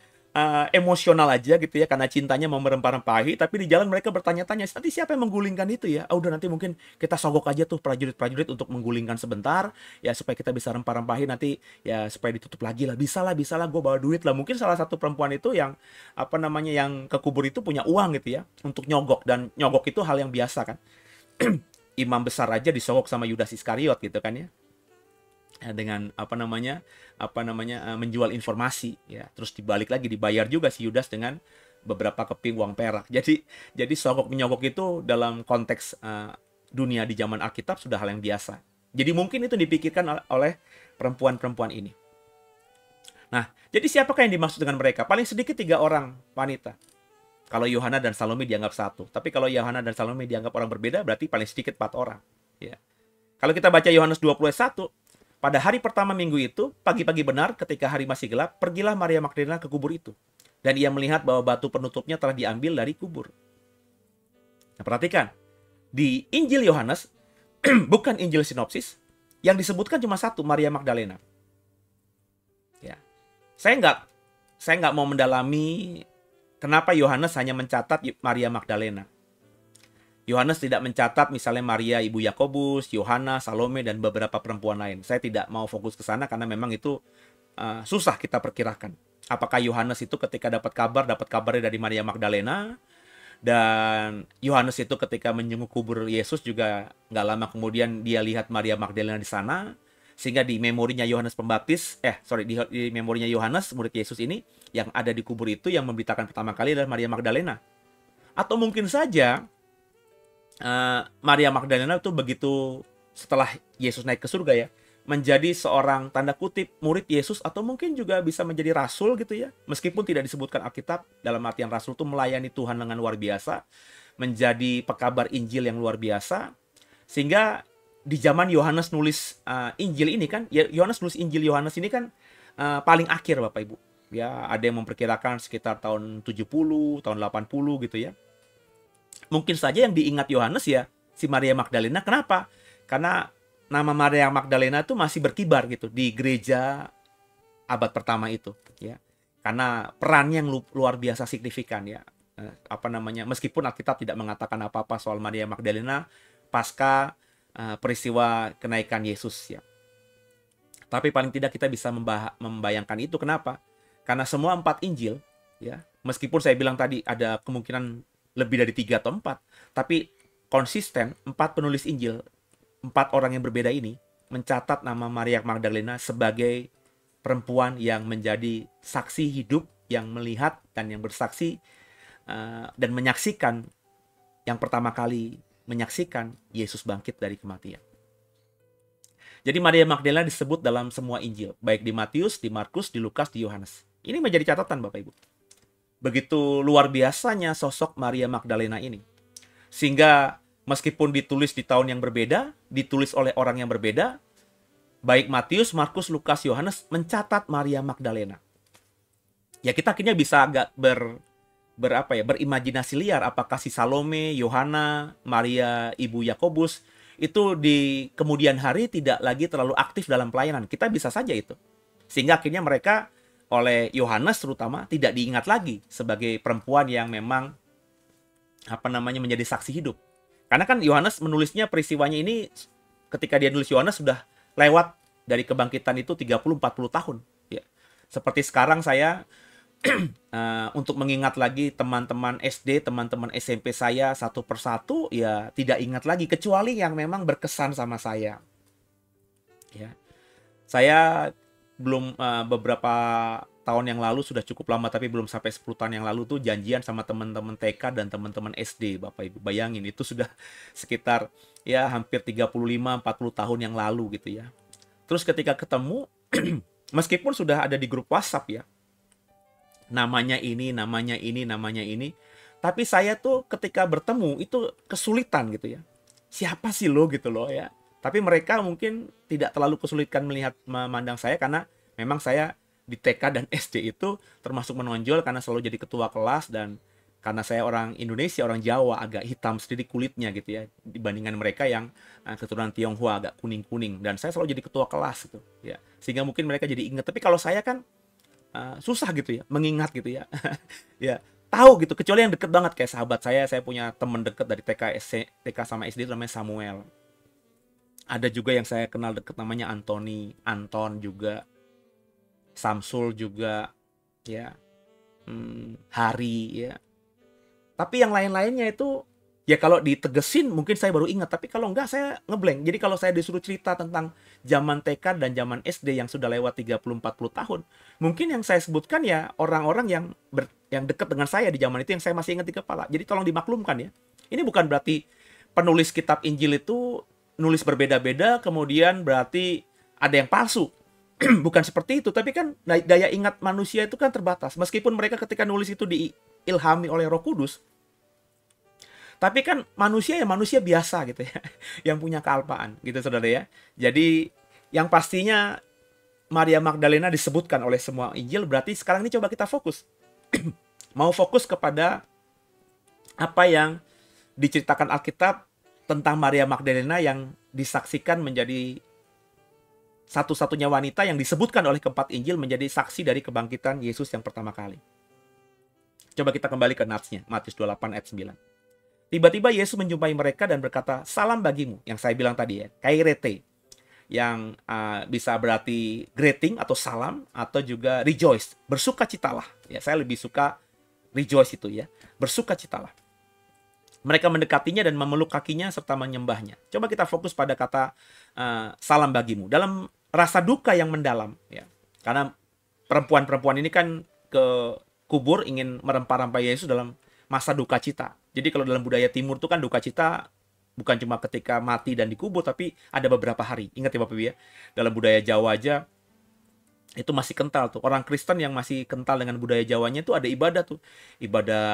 C: emosional aja gitu ya, karena cintanya mau merempah-rempahi, tapi di jalan mereka bertanya-tanya, nanti siapa yang menggulingkan itu ya? Udah nanti mungkin kita sogok aja tuh prajurit-prajurit untuk menggulingkan sebentar, ya supaya kita bisa rempah-rempahi nanti, ya supaya ditutup lagi lah, bisa lah, gue bawa duit lah. Mungkin salah satu perempuan itu yang, yang ke kubur itu punya uang gitu ya, untuk nyogok, dan nyogok itu hal yang biasa kan. Imam besar aja disogok sama Yudas Iskariot gitu kan ya. Dengan menjual informasi ya, terus dibalik lagi dibayar juga si Yudas dengan beberapa keping uang perak. Jadi sogok menyogok itu dalam konteks dunia di zaman Alkitab sudah hal yang biasa. Jadi mungkin itu dipikirkan oleh perempuan-perempuan ini. Nah, jadi siapakah yang dimaksud dengan mereka? Paling sedikit 3 orang wanita. Kalau Yohana dan Salome dianggap satu. Tapi kalau Yohana dan Salome dianggap orang berbeda, berarti paling sedikit 4 orang. Ya. Kalau kita baca Yohanes 20:1, pada hari pertama minggu itu, pagi-pagi benar ketika hari masih gelap, pergilah Maria Magdalena ke kubur itu. Dan ia melihat bahwa batu penutupnya telah diambil dari kubur. Nah, perhatikan. Di Injil Yohanes, bukan Injil sinopsis, yang disebutkan cuma satu, Maria Magdalena. Ya. Saya nggak mau mendalami kenapa Yohanes hanya mencatat Maria Magdalena. Yohanes tidak mencatat misalnya Maria ibu Yakobus, Yohana, Salome, dan beberapa perempuan lain. Saya tidak mau fokus ke sana karena memang itu susah kita perkirakan. Apakah Yohanes itu ketika dapat kabarnya dari Maria Magdalena, Dan Yohanes itu ketika menjenguk kubur Yesus juga nggak lama kemudian dia lihat Maria Magdalena di sana. Sehingga di memorinya Yohanes Pembaptis, di memorinya Yohanes, murid Yesus ini, yang ada di kubur itu yang memberitakan pertama kali adalah Maria Magdalena. Atau mungkin saja Maria Magdalena itu begitu setelah Yesus naik ke surga ya, menjadi seorang tanda kutip murid Yesus, atau mungkin juga bisa menjadi rasul gitu ya. Meskipun tidak disebutkan Alkitab, dalam artian rasul itu melayani Tuhan dengan luar biasa, menjadi pekabar Injil yang luar biasa. Sehingga di zaman Yohanes nulis Injil ini kan, Yohanes nulis Injil Yohanes ini kan paling akhir Bapak Ibu. Ya, ada yang memperkirakan sekitar tahun 70, tahun 80 gitu ya. Mungkin saja yang diingat Yohanes ya si Maria Magdalena. Kenapa? Karena nama Maria Magdalena itu masih berkibar gitu di gereja abad pertama itu ya. Karena perannya yang luar biasa signifikan ya. Meskipun Alkitab tidak mengatakan apa-apa soal Maria Magdalena pasca peristiwa kenaikan Yesus ya. Tapi paling tidak kita bisa membayangkan itu. Kenapa? Karena semua 4 Injil ya, meskipun saya bilang tadi ada kemungkinan lebih dari 3 atau 4, tapi konsisten 4 penulis Injil, 4 orang yang berbeda ini mencatat nama Maria Magdalena sebagai perempuan yang menjadi saksi hidup, yang melihat dan yang bersaksi dan menyaksikan, yang pertama kali menyaksikan Yesus bangkit dari kematian. Jadi Maria Magdalena disebut dalam semua Injil, baik di Matius, di Markus, di Lukas, di Yohanes. Ini menjadi catatan Bapak Ibu. Begitu luar biasanya sosok Maria Magdalena ini. Sehingga meskipun ditulis di tahun yang berbeda, ditulis oleh orang yang berbeda, baik Matius, Markus, Lukas, Yohanes mencatat Maria Magdalena. Ya kita akhirnya bisa agak berimajinasi liar, apakah si Salome, Yohana, Maria ibu Yakobus itu di kemudian hari tidak lagi terlalu aktif dalam pelayanan. Kita bisa saja itu. Sehingga akhirnya mereka oleh Yohanes terutama tidak diingat lagi sebagai perempuan yang memang menjadi saksi hidup. Karena kan Yohanes menulisnya peristiwanya ini ketika dia nulis Yohanes sudah lewat dari kebangkitan itu 30-40 tahun ya. Seperti sekarang saya untuk mengingat lagi teman-teman SD, teman-teman SMP saya satu persatu ya tidak ingat lagi, kecuali yang memang berkesan sama saya. Ya. Saya belum beberapa tahun yang lalu, sudah cukup lama tapi belum sampai 10 tahun yang lalu tuh janjian sama teman-teman TK dan teman-teman SD, Bapak Ibu. Bayangin itu sudah sekitar ya hampir 35-40 tahun yang lalu gitu ya. Terus ketika ketemu meskipun sudah ada di grup WhatsApp ya, namanya ini, tapi saya tuh ketika bertemu itu kesulitan gitu ya. Siapa sih lo gitu loh ya. Tapi mereka mungkin tidak terlalu kesulitan memandang saya karena memang saya di TK dan SD itu termasuk menonjol karena selalu jadi ketua kelas, dan karena saya orang Indonesia, orang Jawa, agak hitam sedikit kulitnya gitu ya dibandingkan mereka yang keturunan Tionghoa agak kuning-kuning, dan saya selalu jadi ketua kelas gitu ya. Sehingga mungkin mereka jadi ingat. Tapi kalau saya kan susah gitu ya mengingat gitu ya. Ya tahu gitu, kecuali yang deket banget kayak sahabat saya punya teman deket dari TK sama SD namanya Samuel. Ada juga yang saya kenal deket namanya Anthony, Anton juga, Samsul juga ya, Hari ya. Tapi yang lain-lainnya itu ya kalau ditegesin mungkin saya baru ingat, tapi kalau enggak saya ngeblank. Jadi kalau saya disuruh cerita tentang zaman TK dan zaman SD yang sudah lewat 30-40 tahun, mungkin yang saya sebutkan ya orang-orang yang dekat dengan saya di zaman itu yang saya masih ingat di kepala. Jadi tolong dimaklumkan ya. Ini bukan berarti penulis kitab Injil itu nulis berbeda-beda kemudian berarti ada yang palsu. Bukan seperti itu, tapi kan daya ingat manusia itu kan terbatas. Meskipun mereka ketika nulis itu diilhami oleh Roh Kudus, tapi kan manusia ya manusia biasa gitu ya, yang punya kealpaan gitu saudara ya. Jadi yang pastinya Maria Magdalena disebutkan oleh semua Injil, berarti sekarang ini coba kita fokus. Mau fokus kepada apa yang diceritakan Alkitab tentang Maria Magdalena yang disaksikan menjadi satu-satunya wanita yang disebutkan oleh keempat Injil menjadi saksi dari kebangkitan Yesus yang pertama kali. Coba kita kembali ke natsnya, Matius 28 ayat 9. Tiba-tiba Yesus menjumpai mereka dan berkata, "Salam bagimu," yang saya bilang tadi ya, kairete, yang bisa berarti greeting atau salam, atau juga rejoice, bersukacitalah. Ya, saya lebih suka rejoice itu ya, bersukacitalah. Mereka mendekatinya dan memeluk kakinya serta menyembahnya. Coba kita fokus pada kata salam bagimu. Dalam rasa duka yang mendalam. Ya. Karena perempuan-perempuan ini kan ke kubur ingin merempah-rempah Yesus dalam masa duka cita. Jadi kalau dalam budaya timur itu kan duka cita bukan cuma ketika mati dan dikubur, tapi ada beberapa hari. Ingat ya Bapak Ibu ya, dalam budaya Jawa aja itu masih kental tuh. Orang Kristen yang masih kental dengan budaya Jawanya itu ada ibadah tuh. Ibadah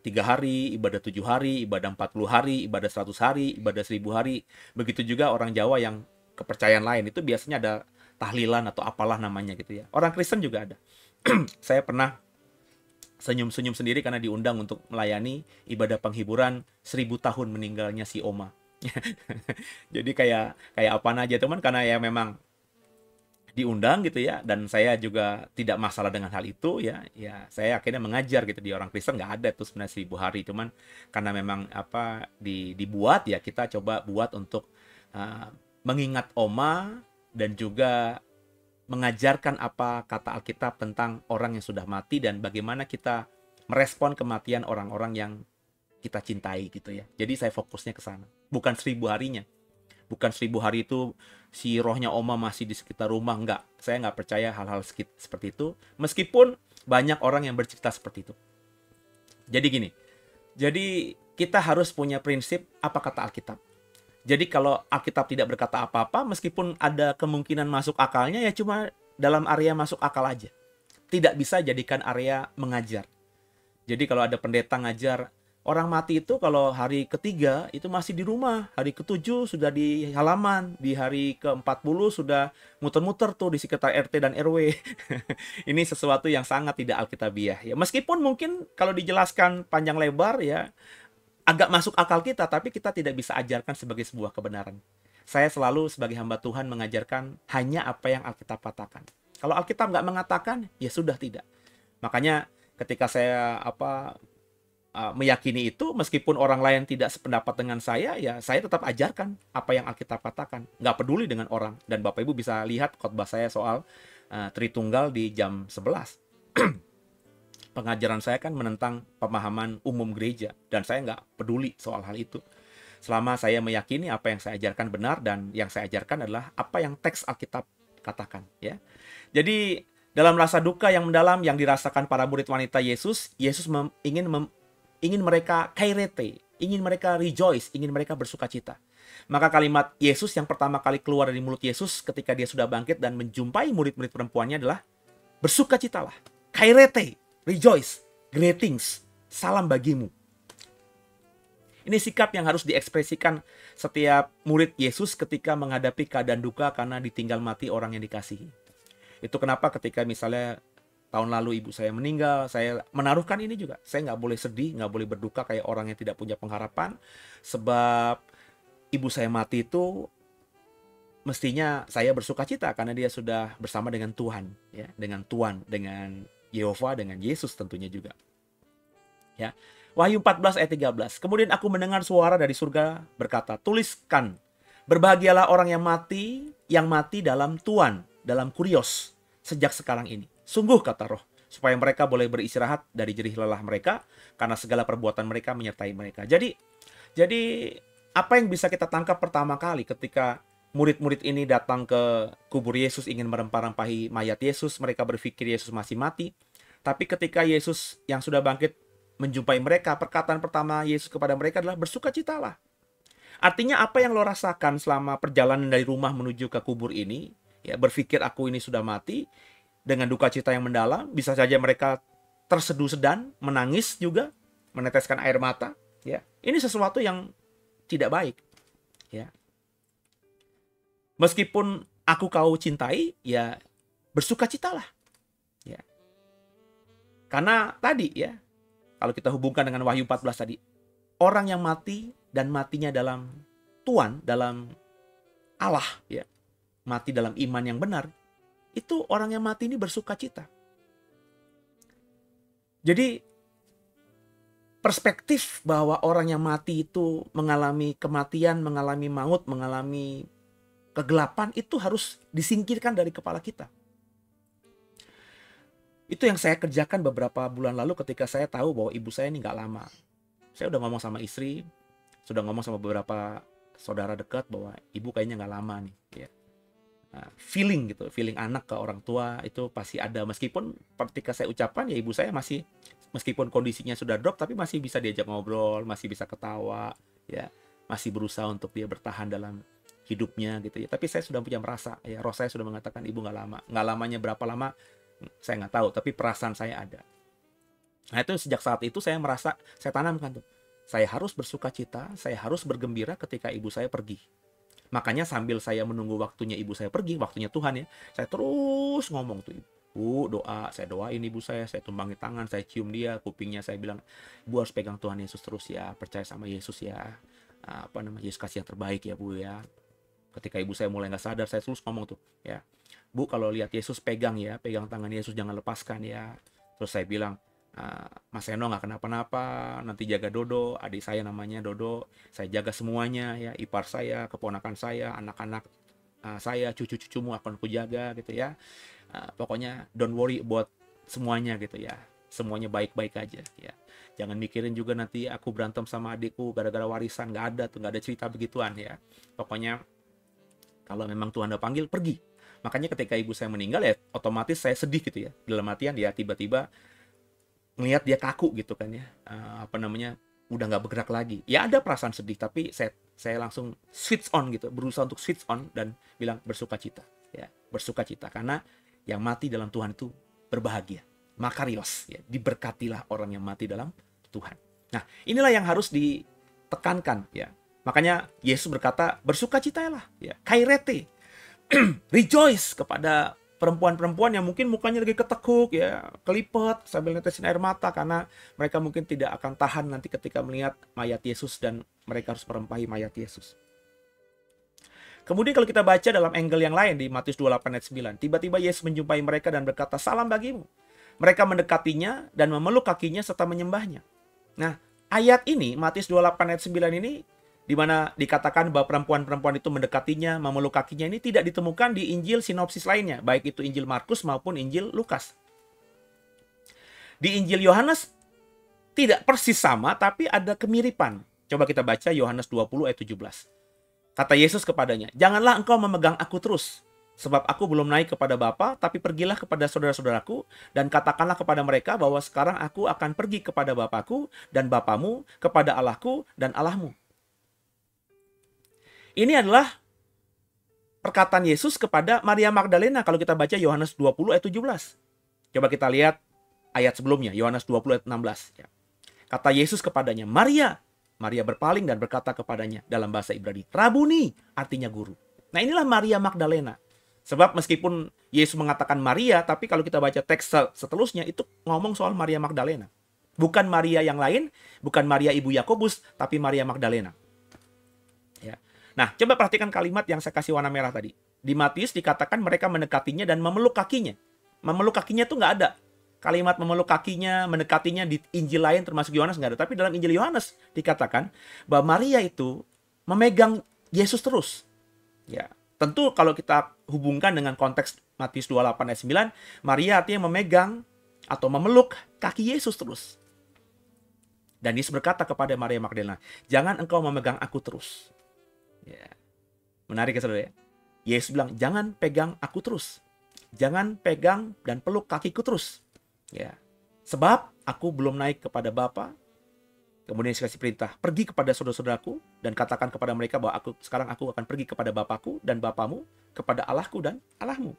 C: 3 hari, ibadah 7 hari, ibadah 40 hari, ibadah 100 hari, ibadah 1000 hari. Begitu juga orang Jawa yang kepercayaan lain itu biasanya ada tahlilan atau apalah namanya gitu ya. Orang Kristen juga ada. Saya pernah senyum-senyum sendiri karena diundang untuk melayani ibadah penghiburan 1000 tahun meninggalnya si Oma. Jadi kayak apa aja teman, karena ya memang diundang gitu ya, dan saya juga tidak masalah dengan hal itu ya. Ya saya akhirnya mengajar gitu. Di orang Kristen nggak ada tuh sebenarnya 1000 hari, cuman karena memang apa dibuat ya, kita coba buat untuk mengingat Oma dan juga mengajarkan apa kata Alkitab tentang orang yang sudah mati dan bagaimana kita merespon kematian orang-orang yang kita cintai gitu ya. Jadi saya fokusnya ke sana, bukan 1000 harinya. Bukan 1000 hari itu si rohnya Oma masih di sekitar rumah. Enggak, saya nggak percaya hal-hal seperti itu. Meskipun banyak orang yang bercerita seperti itu. Jadi gini, jadi kita harus punya prinsip apa kata Alkitab. Jadi kalau Alkitab tidak berkata apa-apa, meskipun ada kemungkinan masuk akalnya, ya cuma dalam area masuk akal aja. Tidak bisa jadikan area mengajar. Jadi kalau ada pendeta ngajar, orang mati itu kalau hari ketiga itu masih di rumah, hari ke-7 sudah di halaman, di hari ke-40 sudah muter-muter tuh di sekitar RT dan RW. Ini sesuatu yang sangat tidak alkitabiah ya. Meskipun mungkin kalau dijelaskan panjang lebar ya agak masuk akal kita, tapi kita tidak bisa ajarkan sebagai sebuah kebenaran. Saya selalu sebagai hamba Tuhan mengajarkan hanya apa yang Alkitab katakan. Kalau Alkitab nggak mengatakan, ya sudah tidak. Makanya ketika saya meyakini itu, meskipun orang lain tidak sependapat dengan saya, ya saya tetap ajarkan apa yang Alkitab katakan. Nggak peduli dengan orang. Dan Bapak Ibu bisa lihat khotbah saya soal Tritunggal di jam 11. Pengajaran saya kan menentang pemahaman umum gereja. Dan saya nggak peduli soal hal itu. Selama saya meyakini apa yang saya ajarkan benar, dan yang saya ajarkan adalah apa yang teks Alkitab katakan. Ya. Jadi dalam rasa duka yang mendalam yang dirasakan para murid wanita Yesus, Yesus ingin mereka kairete, ingin mereka rejoice, ingin mereka bersuka cita. Maka kalimat Yesus yang pertama kali keluar dari mulut Yesus ketika dia sudah bangkit dan menjumpai murid-murid perempuannya adalah bersukacitalah, kairete, rejoice, greetings, salam bagimu. Ini sikap yang harus diekspresikan setiap murid Yesus ketika menghadapi keadaan duka karena ditinggal mati orang yang dikasihi. Itu kenapa ketika misalnya tahun lalu ibu saya meninggal, saya menaruhkan ini juga. Saya nggak boleh sedih, nggak boleh berduka kayak orang yang tidak punya pengharapan. Sebab ibu saya mati itu mestinya saya bersuka cita karena dia sudah bersama dengan Tuhan, ya, dengan Tuhan, dengan Yehova, dengan Yesus tentunya juga. Ya. Wahyu 14 ayat 13. Kemudian aku mendengar suara dari surga berkata, tuliskan, berbahagialah orang yang mati dalam Tuhan, dalam kurios, sejak sekarang ini. Sungguh kata Roh, supaya mereka boleh beristirahat dari jerih lelah mereka, karena segala perbuatan mereka menyertai mereka. Jadi apa yang bisa kita tangkap pertama kali ketika murid-murid ini datang ke kubur Yesus ingin merempah-rempahi mayat Yesus, mereka berpikir Yesus masih mati. Tapi ketika Yesus yang sudah bangkit menjumpai mereka, perkataan pertama Yesus kepada mereka adalah bersukacitalah. Artinya apa yang lo rasakan selama perjalanan dari rumah menuju ke kubur ini, ya berpikir aku ini sudah mati, dengan duka cita yang mendalam, bisa saja mereka terseduh sedan, menangis juga, meneteskan air mata, ya. Ini sesuatu yang tidak baik, ya. Meskipun aku kau cintai, ya bersukacitalah, ya. Karena tadi ya, kalau kita hubungkan dengan Wahyu 14 tadi, orang yang mati dan matinya dalam Tuhan, dalam Allah, ya, mati dalam iman yang benar, itu orang yang mati ini bersuka cita. Jadi perspektif bahwa orang yang mati itu mengalami kematian, mengalami maut, mengalami kegelapan, itu harus disingkirkan dari kepala kita. Itu yang saya kerjakan beberapa bulan lalu ketika saya tahu bahwa ibu saya ini nggak lama. Saya udah ngomong sama istri, sudah ngomong sama beberapa saudara dekat bahwa ibu kayaknya nggak lama nih. Ya. Nah, feeling gitu, feeling anak ke orang tua itu pasti ada. Meskipun ketika saya ucapkan ya ibu saya masih, meskipun kondisinya sudah drop, tapi masih bisa diajak ngobrol, masih bisa ketawa, ya, masih berusaha untuk dia bertahan dalam hidupnya gitu ya. Tapi saya sudah punya merasa, ya, roh saya sudah mengatakan ibu nggak lama. Nggak lamanya berapa lama saya nggak tahu, tapi perasaan saya ada. Nah itu sejak saat itu saya merasa, saya tanamkan tuh, saya harus bersuka cita, saya harus bergembira ketika ibu saya pergi. Makanya sambil saya menunggu waktunya ibu saya pergi, waktunya Tuhan ya, saya terus ngomong tuh, ibu doa, saya doain ibu saya tumbangi tangan, saya cium dia, kupingnya, saya bilang, ibu harus pegang Tuhan Yesus terus ya, percaya sama Yesus ya, Yesus kasih yang terbaik ya bu ya. Ketika ibu saya mulai nggak sadar, saya terus ngomong tuh, ya, bu kalau lihat Yesus pegang ya, pegang tangan Yesus, jangan lepaskan ya. Terus saya bilang, Mas Eno nggak kenapa-napa, nanti jaga Dodo, adik saya namanya Dodo, saya jaga semuanya ya, ipar saya, keponakan saya, anak-anak saya, cucu-cucumu akan kujaga gitu ya. Pokoknya don't worry about semuanya gitu ya, semuanya baik-baik aja ya. Jangan mikirin juga nanti aku berantem sama adikku gara-gara warisan, nggak ada tuh, nggak ada cerita begituan ya. Pokoknya kalau memang Tuhan udah panggil, pergi. Makanya ketika ibu saya meninggal ya, otomatis saya sedih gitu ya, dalam artian ya tiba-tiba ngelihat dia kaku gitu kan ya, udah nggak bergerak lagi. Ya ada perasaan sedih, tapi saya langsung switch on gitu, berusaha untuk switch on dan bilang bersuka cita, ya bersuka cita karena yang mati dalam Tuhan itu berbahagia, makarios, ya diberkatilah orang yang mati dalam Tuhan. Nah inilah yang harus ditekankan ya. Makanya Yesus berkata bersukacitalah, ya kairete, rejoice kepada perempuan-perempuan yang mungkin mukanya lagi ketekuk ya, kelipet sambil netesin air mata karena mereka mungkin tidak akan tahan nanti ketika melihat mayat Yesus dan mereka harus merempahi mayat Yesus. Kemudian kalau kita baca dalam angle yang lain di Matius 28 ayat 9, tiba-tiba Yesus menjumpai mereka dan berkata, "Salam bagimu." Mereka mendekatinya dan memeluk kakinya serta menyembahnya. Nah, ayat ini Matius 28 ayat 9 ini di mana dikatakan bahwa perempuan-perempuan itu mendekatinya, memeluk kakinya, ini tidak ditemukan di Injil sinopsis lainnya, baik itu Injil Markus maupun Injil Lukas. Di Injil Yohanes tidak persis sama, tapi ada kemiripan. Coba kita baca Yohanes 20 ayat 17. Kata Yesus kepadanya, "Janganlah engkau memegang aku terus, sebab aku belum naik kepada Bapa, tapi pergilah kepada saudara-saudaraku, dan katakanlah kepada mereka bahwa sekarang aku akan pergi kepada Bapakku dan Bapamu, kepada Allahku dan Allahmu." Ini adalah perkataan Yesus kepada Maria Magdalena kalau kita baca Yohanes 20 ayat 17. Coba kita lihat ayat sebelumnya, Yohanes 20 ayat 16. Kata Yesus kepadanya, "Maria." Maria berpaling dan berkata kepadanya dalam bahasa Ibrani, "Rabuni," artinya guru. Nah inilah Maria Magdalena. Sebab meskipun Yesus mengatakan Maria, tapi kalau kita baca teks seterusnya itu ngomong soal Maria Magdalena. Bukan Maria yang lain, bukan Maria ibu Yakobus, tapi Maria Magdalena. Ya. Nah, coba perhatikan kalimat yang saya kasih warna merah tadi. Di Matius dikatakan mereka mendekatinya dan memeluk kakinya. Memeluk kakinya itu nggak ada. Kalimat memeluk kakinya, mendekatinya di Injil lain termasuk Yohanes nggak ada. Tapi dalam Injil Yohanes dikatakan bahwa Maria itu memegang Yesus terus. Ya, tentu kalau kita hubungkan dengan konteks Matius 28 ayat 9, Maria artinya memegang atau memeluk kaki Yesus terus. Dan Yesus berkata kepada Maria Magdalena, "Jangan engkau memegang aku terus." Ya. Menarik ya saudara ya. Yesus bilang, "Jangan pegang aku terus. Jangan pegang dan peluk kakiku terus." Ya. Sebab aku belum naik kepada Bapa. Kemudian Yesus kasih perintah, "Pergi kepada saudara-saudaraku dan katakan kepada mereka bahwa sekarang aku akan pergi kepada Bapakku dan Bapamu, kepada Allahku dan Allahmu."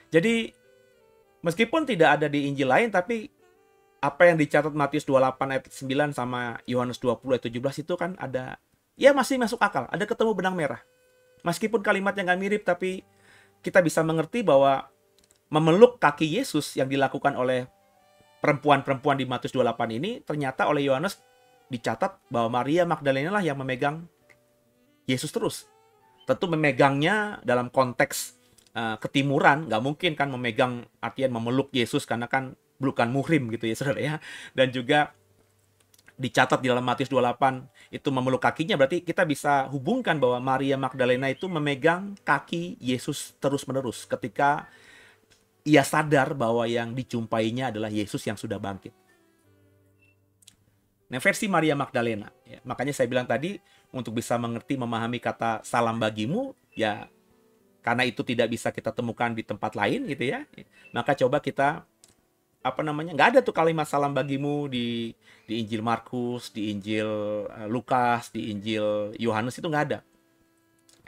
C: Jadi meskipun tidak ada di Injil lain, tapi apa yang dicatat Matius 28 ayat 9 sama Yohanes 20 ayat 17 itu kan ada, ya masih masuk akal, ada ketemu benang merah. Meskipun kalimatnya nggak mirip, tapi kita bisa mengerti bahwa memeluk kaki Yesus yang dilakukan oleh perempuan-perempuan di Matius 28 ini, ternyata oleh Yohanes dicatat bahwa Maria Magdalena lah yang memegang Yesus terus. Tentu memegangnya dalam konteks ketimuran, nggak mungkin kan memegang artian memeluk Yesus karena kan bukan muhrim gitu ya saudara ya. Dan juga dicatat di dalam Matius 28 itu memeluk kakinya, berarti kita bisa hubungkan bahwa Maria Magdalena itu memegang kaki Yesus terus-menerus ketika ia sadar bahwa yang dijumpainya adalah Yesus yang sudah bangkit. Nah, versi Maria Magdalena. Ya. Makanya saya bilang tadi, untuk bisa mengerti, memahami kata salam bagimu, ya karena itu tidak bisa kita temukan di tempat lain gitu ya. Maka coba kita, nggak ada tuh kalimat salam bagimu di Injil Markus, di Injil Lukas, di Injil Yohanes, itu nggak ada.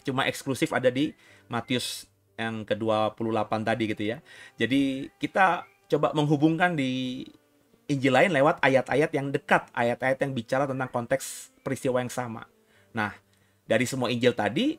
C: Cuma eksklusif ada di Matius yang ke-28 tadi gitu ya. Jadi kita coba menghubungkan di Injil lain lewat ayat-ayat yang dekat, ayat-ayat yang bicara tentang konteks peristiwa yang sama. Nah, dari semua Injil tadi,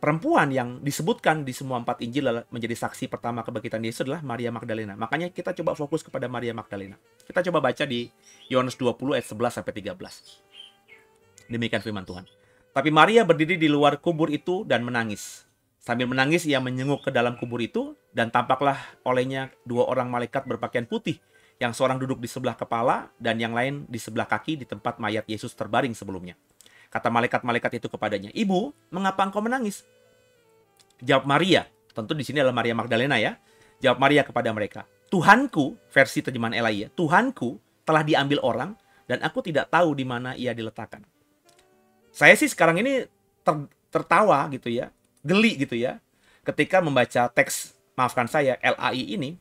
C: perempuan yang disebutkan di semua 4 Injil menjadi saksi pertama kebangkitan Yesus adalah Maria Magdalena. Makanya kita coba fokus kepada Maria Magdalena. Kita coba baca di Yohanes 20 ayat 11-13. Demikian firman Tuhan. Tapi Maria berdiri di luar kubur itu dan menangis. Sambil menangis ia menyenguk ke dalam kubur itu, dan tampaklah olehnya 2 orang malaikat berpakaian putih, yang seorang duduk di sebelah kepala dan yang lain di sebelah kaki di tempat mayat Yesus terbaring sebelumnya. Kata malaikat-malaikat itu kepadanya, "Ibu, mengapa engkau menangis?" Jawab Maria, tentu di sini adalah Maria Magdalena ya. Jawab Maria kepada mereka, "Tuhanku," versi terjemahan Elaia, "Tuhanku telah diambil orang dan aku tidak tahu di mana ia diletakkan." Saya sih sekarang ini tertawa gitu ya, geli gitu ya, ketika membaca teks, maafkan saya, LAI ini.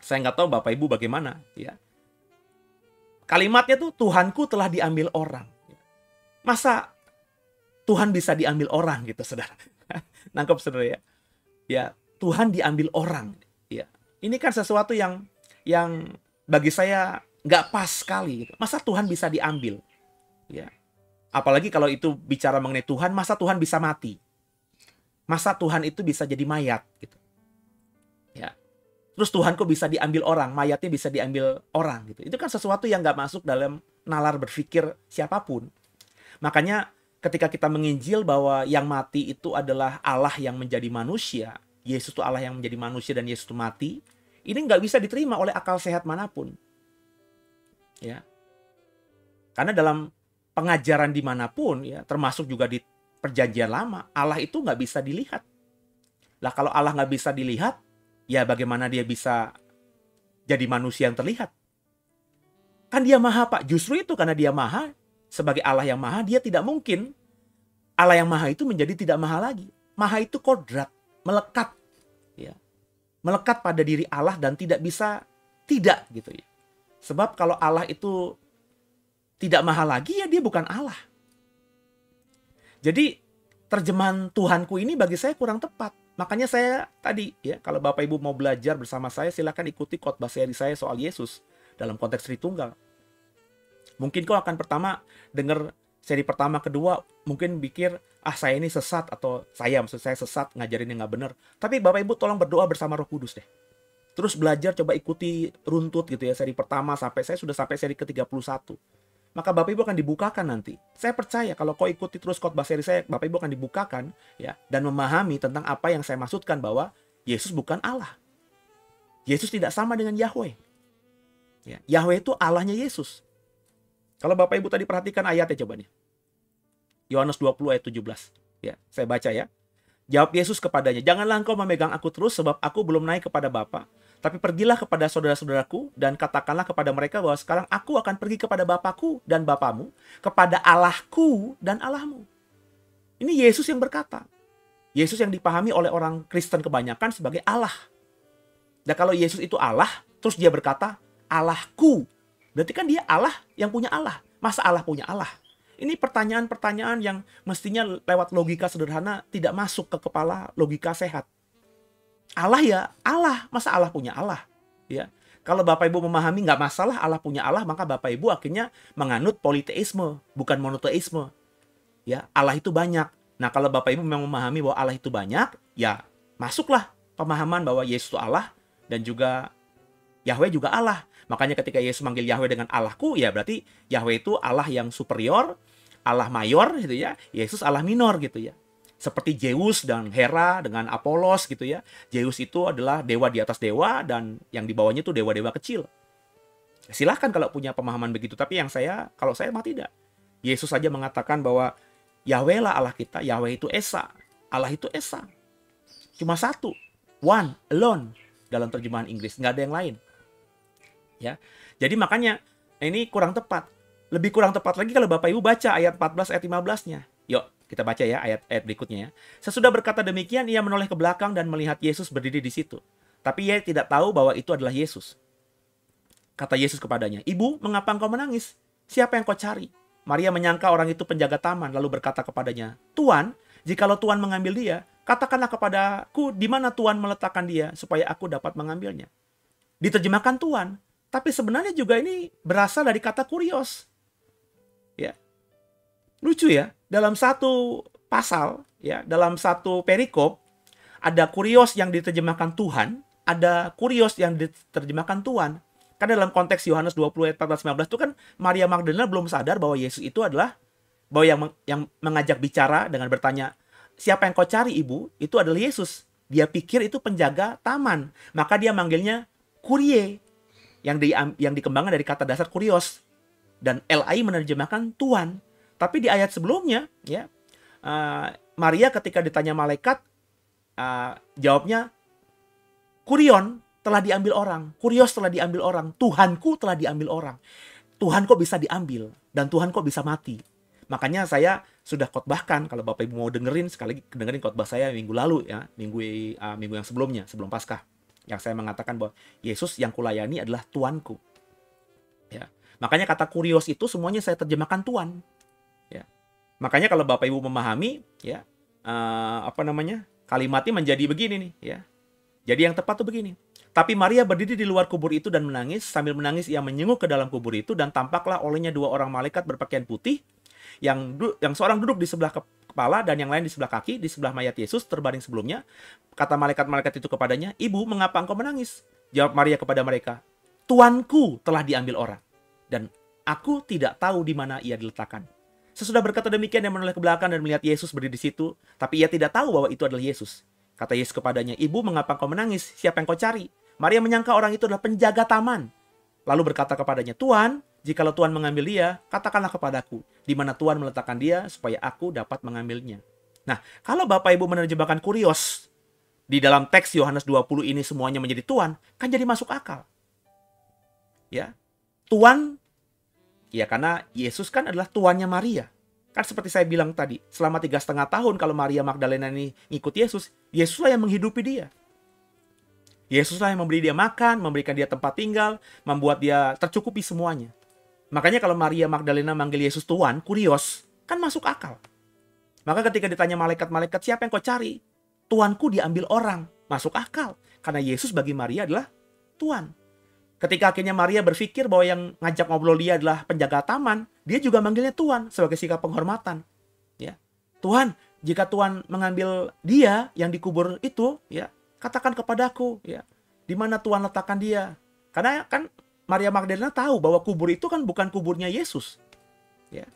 C: Saya nggak tahu Bapak Ibu bagaimana ya. Kalimatnya tuh, Tuhanku telah diambil orang. Masa Tuhan bisa diambil orang gitu, saudara? Nangkep saudara ya? Ya, Tuhan diambil orang. Ya, ini kan sesuatu yang bagi saya nggak pas sekali. Gitu. Masa Tuhan bisa diambil? Ya, apalagi kalau itu bicara mengenai Tuhan, masa Tuhan bisa mati? Masa Tuhan itu bisa jadi mayat? Gitu. Ya. Terus Tuhan kok bisa diambil orang, mayatnya bisa diambil orang gitu. Itu kan sesuatu yang nggak masuk dalam nalar berpikir siapapun. Makanya ketika kita menginjil bahwa yang mati itu adalah Allah yang menjadi manusia, Yesus itu Allah yang menjadi manusia dan Yesus itu mati, ini nggak bisa diterima oleh akal sehat manapun. Ya. Karena dalam pengajaran dimanapun, ya, termasuk juga di Perjanjian Lama, Allah itu nggak bisa dilihat. Lah kalau Allah nggak bisa dilihat, ya bagaimana dia bisa jadi manusia yang terlihat? Kan dia maha, Pak. Justru itu karena dia maha, sebagai Allah yang maha, dia tidak mungkin Allah yang maha itu menjadi tidak maha lagi. Maha itu kodrat, melekat. Ya. Melekat pada diri Allah dan tidak bisa tidak gitu ya. Sebab kalau Allah itu tidak maha lagi, ya dia bukan Allah. Jadi terjemahan Tuhanku ini bagi saya kurang tepat. Makanya saya tadi ya, kalau Bapak Ibu mau belajar bersama saya, silakan ikuti khotbah seri saya soal Yesus dalam konteks Tritunggal. Mungkin kau akan pertama dengar seri pertama, kedua, mungkin pikir, saya ini sesat, atau maksud saya sesat, ngajarin yang nggak benar. Tapi Bapak Ibu tolong berdoa bersama Roh Kudus deh. Terus belajar, coba ikuti runtut gitu ya, seri pertama sampai saya sudah sampai seri ke-31. Maka Bapak Ibu akan dibukakan nanti. Saya percaya kalau kau ikuti terus khotbah seri saya, Bapak Ibu akan dibukakan ya, dan memahami tentang apa yang saya maksudkan bahwa Yesus bukan Allah. Yesus tidak sama dengan Yahweh. Ya, Yahweh itu Allahnya Yesus. Kalau Bapak Ibu tadi perhatikan ayatnya coba nih. Yohanes 20 ayat 17. Ya, saya baca ya. Jawab Yesus kepadanya, "Janganlah engkau memegang aku terus, sebab aku belum naik kepada Bapa. Tapi pergilah kepada saudara-saudaraku dan katakanlah kepada mereka bahwa sekarang aku akan pergi kepada Bapakku dan Bapamu, kepada Allahku dan Allahmu." Ini Yesus yang berkata. Yesus yang dipahami oleh orang Kristen kebanyakan sebagai Allah. Dan kalau Yesus itu Allah, terus dia berkata, Allahku. Berarti kan dia Allah yang punya Allah. Masa Allah punya Allah? Ini pertanyaan-pertanyaan yang mestinya lewat logika sederhana tidak masuk ke kepala logika sehat. Allah ya Allah, masa Allah punya Allah? Ya, kalau Bapak Ibu memahami nggak masalah Allah punya Allah, maka Bapak Ibu akhirnya menganut politeisme, bukan monoteisme. Ya, Allah itu banyak. Nah, kalau Bapak Ibu memang memahami bahwa Allah itu banyak, ya masuklah pemahaman bahwa Yesus itu Allah dan juga Yahweh juga Allah. Makanya ketika Yesus manggil Yahweh dengan Allahku, ya berarti Yahweh itu Allah yang superior, Allah mayor gitu ya. Yesus Allah minor gitu ya. Seperti Zeus dan Hera dengan Apolos gitu ya. Zeus itu adalah dewa di atas dewa dan yang di bawahnya itu dewa-dewa kecil. Silahkan kalau punya pemahaman begitu. Tapi kalau saya mah tidak. Yesus saja mengatakan bahwa Yahweh lah Allah kita. Yahweh itu Esa. Allah itu Esa. Cuma satu. One, alone. Dalam terjemahan Inggris. Nggak ada yang lain. Ya, jadi makanya ini kurang tepat. Lebih kurang tepat lagi kalau Bapak Ibu baca ayat 14 ayat 15-nya. Yuk, kita baca ya ayat berikutnya ya. Sesudah berkata demikian, ia menoleh ke belakang dan melihat Yesus berdiri di situ. Tapi ia tidak tahu bahwa itu adalah Yesus. Kata Yesus kepadanya, "Ibu, mengapa engkau menangis? Siapa yang kau cari?" Maria menyangka orang itu penjaga taman, lalu berkata kepadanya, "Tuan, jikalau Tuan mengambil dia, katakanlah kepadaku di mana Tuan meletakkan dia, supaya aku dapat mengambilnya." Diterjemahkan Tuan, tapi sebenarnya juga ini berasal dari kata kurios. Ya, lucu ya, dalam satu pasal, ya, dalam satu perikop, ada kurios yang diterjemahkan Tuhan, ada kurios yang diterjemahkan Tuan. Kan dalam konteks Yohanes 20 ayat 14-15 itu kan Maria Magdalena belum sadar bahwa Yesus itu adalah bahwa yang mengajak bicara dengan bertanya, "Siapa yang kau cari, Ibu?" Itu adalah Yesus. Dia pikir itu penjaga taman. Maka dia manggilnya kurie yang dikembangkan dari kata dasar kurios. Dan LAI menerjemahkan Tuan. Tapi di ayat sebelumnya, ya, Maria ketika ditanya malaikat, jawabnya, "Kurion telah diambil orang, kurios telah diambil orang, Tuhanku telah diambil orang." Tuhan kok bisa diambil, dan Tuhan kok bisa mati. Makanya saya sudah khotbahkan, kalau Bapak Ibu mau dengerin, sekali lagi dengerin khotbah saya minggu lalu, ya, minggu yang sebelumnya, sebelum Paskah, yang saya mengatakan bahwa Yesus yang kulayani adalah Tuanku. Ya. Makanya kata kurios itu semuanya saya terjemahkan Tuan. Ya. Makanya kalau Bapak Ibu memahami, ya, kalimatnya menjadi begini nih, ya. Jadi yang tepat tuh begini. Tapi Maria berdiri di luar kubur itu dan menangis. Sambil menangis ia menyenguk ke dalam kubur itu dan tampaklah olehnya 2 orang malaikat berpakaian putih, yang seorang duduk di sebelah kepala dan yang lain di sebelah kaki, di sebelah mayat Yesus terbaring sebelumnya. Kata malaikat-malaikat itu kepadanya, "Ibu, mengapa engkau menangis?" Jawab Maria kepada mereka, "Tuanku telah diambil orang, dan aku tidak tahu di mana ia diletakkan." Sesudah berkata demikian, dia menoleh ke belakang dan melihat Yesus berdiri di situ, tapi ia tidak tahu bahwa itu adalah Yesus. Kata Yesus kepadanya, "Ibu, mengapa engkau menangis? Siapa yang kau cari?" Maria menyangka orang itu adalah penjaga taman. Lalu berkata kepadanya, "Tuan, jikalau Tuan mengambil dia, katakanlah kepadaku, di mana Tuan meletakkan dia, supaya aku dapat mengambilnya." Nah, kalau Bapak Ibu menerjemahkan kurios, di dalam teks Yohanes 20 ini semuanya menjadi Tuan, kan jadi masuk akal. Ya, Tuan, ya karena Yesus kan adalah tuannya Maria. Kan seperti saya bilang tadi, selama 3,5 tahun kalau Maria Magdalena ini ngikut Yesus, Yesuslah yang menghidupi dia. Yesuslah yang memberi dia makan, memberikan dia tempat tinggal, membuat dia tercukupi semuanya. Makanya kalau Maria Magdalena manggil Yesus Tuan, kurios, kan masuk akal. Maka ketika ditanya malaikat-malaikat, "Siapa yang kau cari?" "Tuanku diambil orang." Masuk akal. Karena Yesus bagi Maria adalah Tuan. Ketika akhirnya Maria berpikir bahwa yang ngajak ngobrol dia adalah penjaga taman, dia juga manggilnya Tuan sebagai sikap penghormatan. Ya, "Tuhan, jika Tuhan mengambil dia yang dikubur itu, ya, katakan kepadaku, ya, di mana Tuhan letakkan dia." Karena kan Maria Magdalena tahu bahwa kubur itu kan bukan kuburnya Yesus. Ya.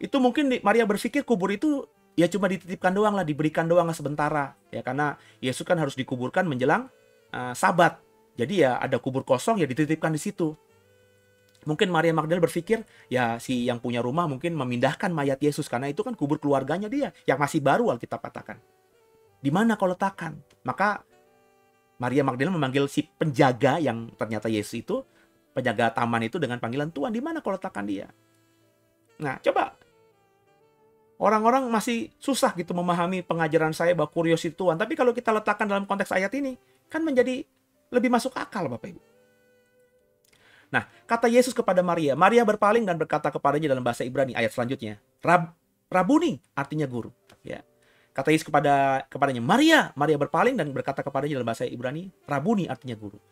C: Itu mungkin Maria berpikir kubur itu ya cuma dititipkan doang lah, diberikan doang lah sementara. Ya, karena Yesus kan harus dikuburkan menjelang Sabat. Jadi ya ada kubur kosong ya dititipkan di situ. Mungkin Maria Magdalena berpikir ya si yang punya rumah mungkin memindahkan mayat Yesus karena itu kan kubur keluarganya dia yang masih baru, Alkitab katakan. Di mana kau letakkan? Maka Maria Magdalena memanggil si penjaga yang ternyata Yesus itu, penjaga taman itu dengan panggilan Tuan, "Di mana kau letakkan dia?" Nah, coba orang-orang masih susah gitu memahami pengajaran saya bahwa kurios itu Tuan. Tapi kalau kita letakkan dalam konteks ayat ini, kan menjadi lebih masuk akal, Bapak Ibu. Nah, kata Yesus kepada Maria, Maria berpaling dan berkata kepadanya dalam bahasa Ibrani, ayat selanjutnya, Rabuni, artinya guru. Ya. Kata Yesus kepadanya, Maria. Maria berpaling dan berkata kepadanya dalam bahasa Ibrani, Rabuni, artinya guru.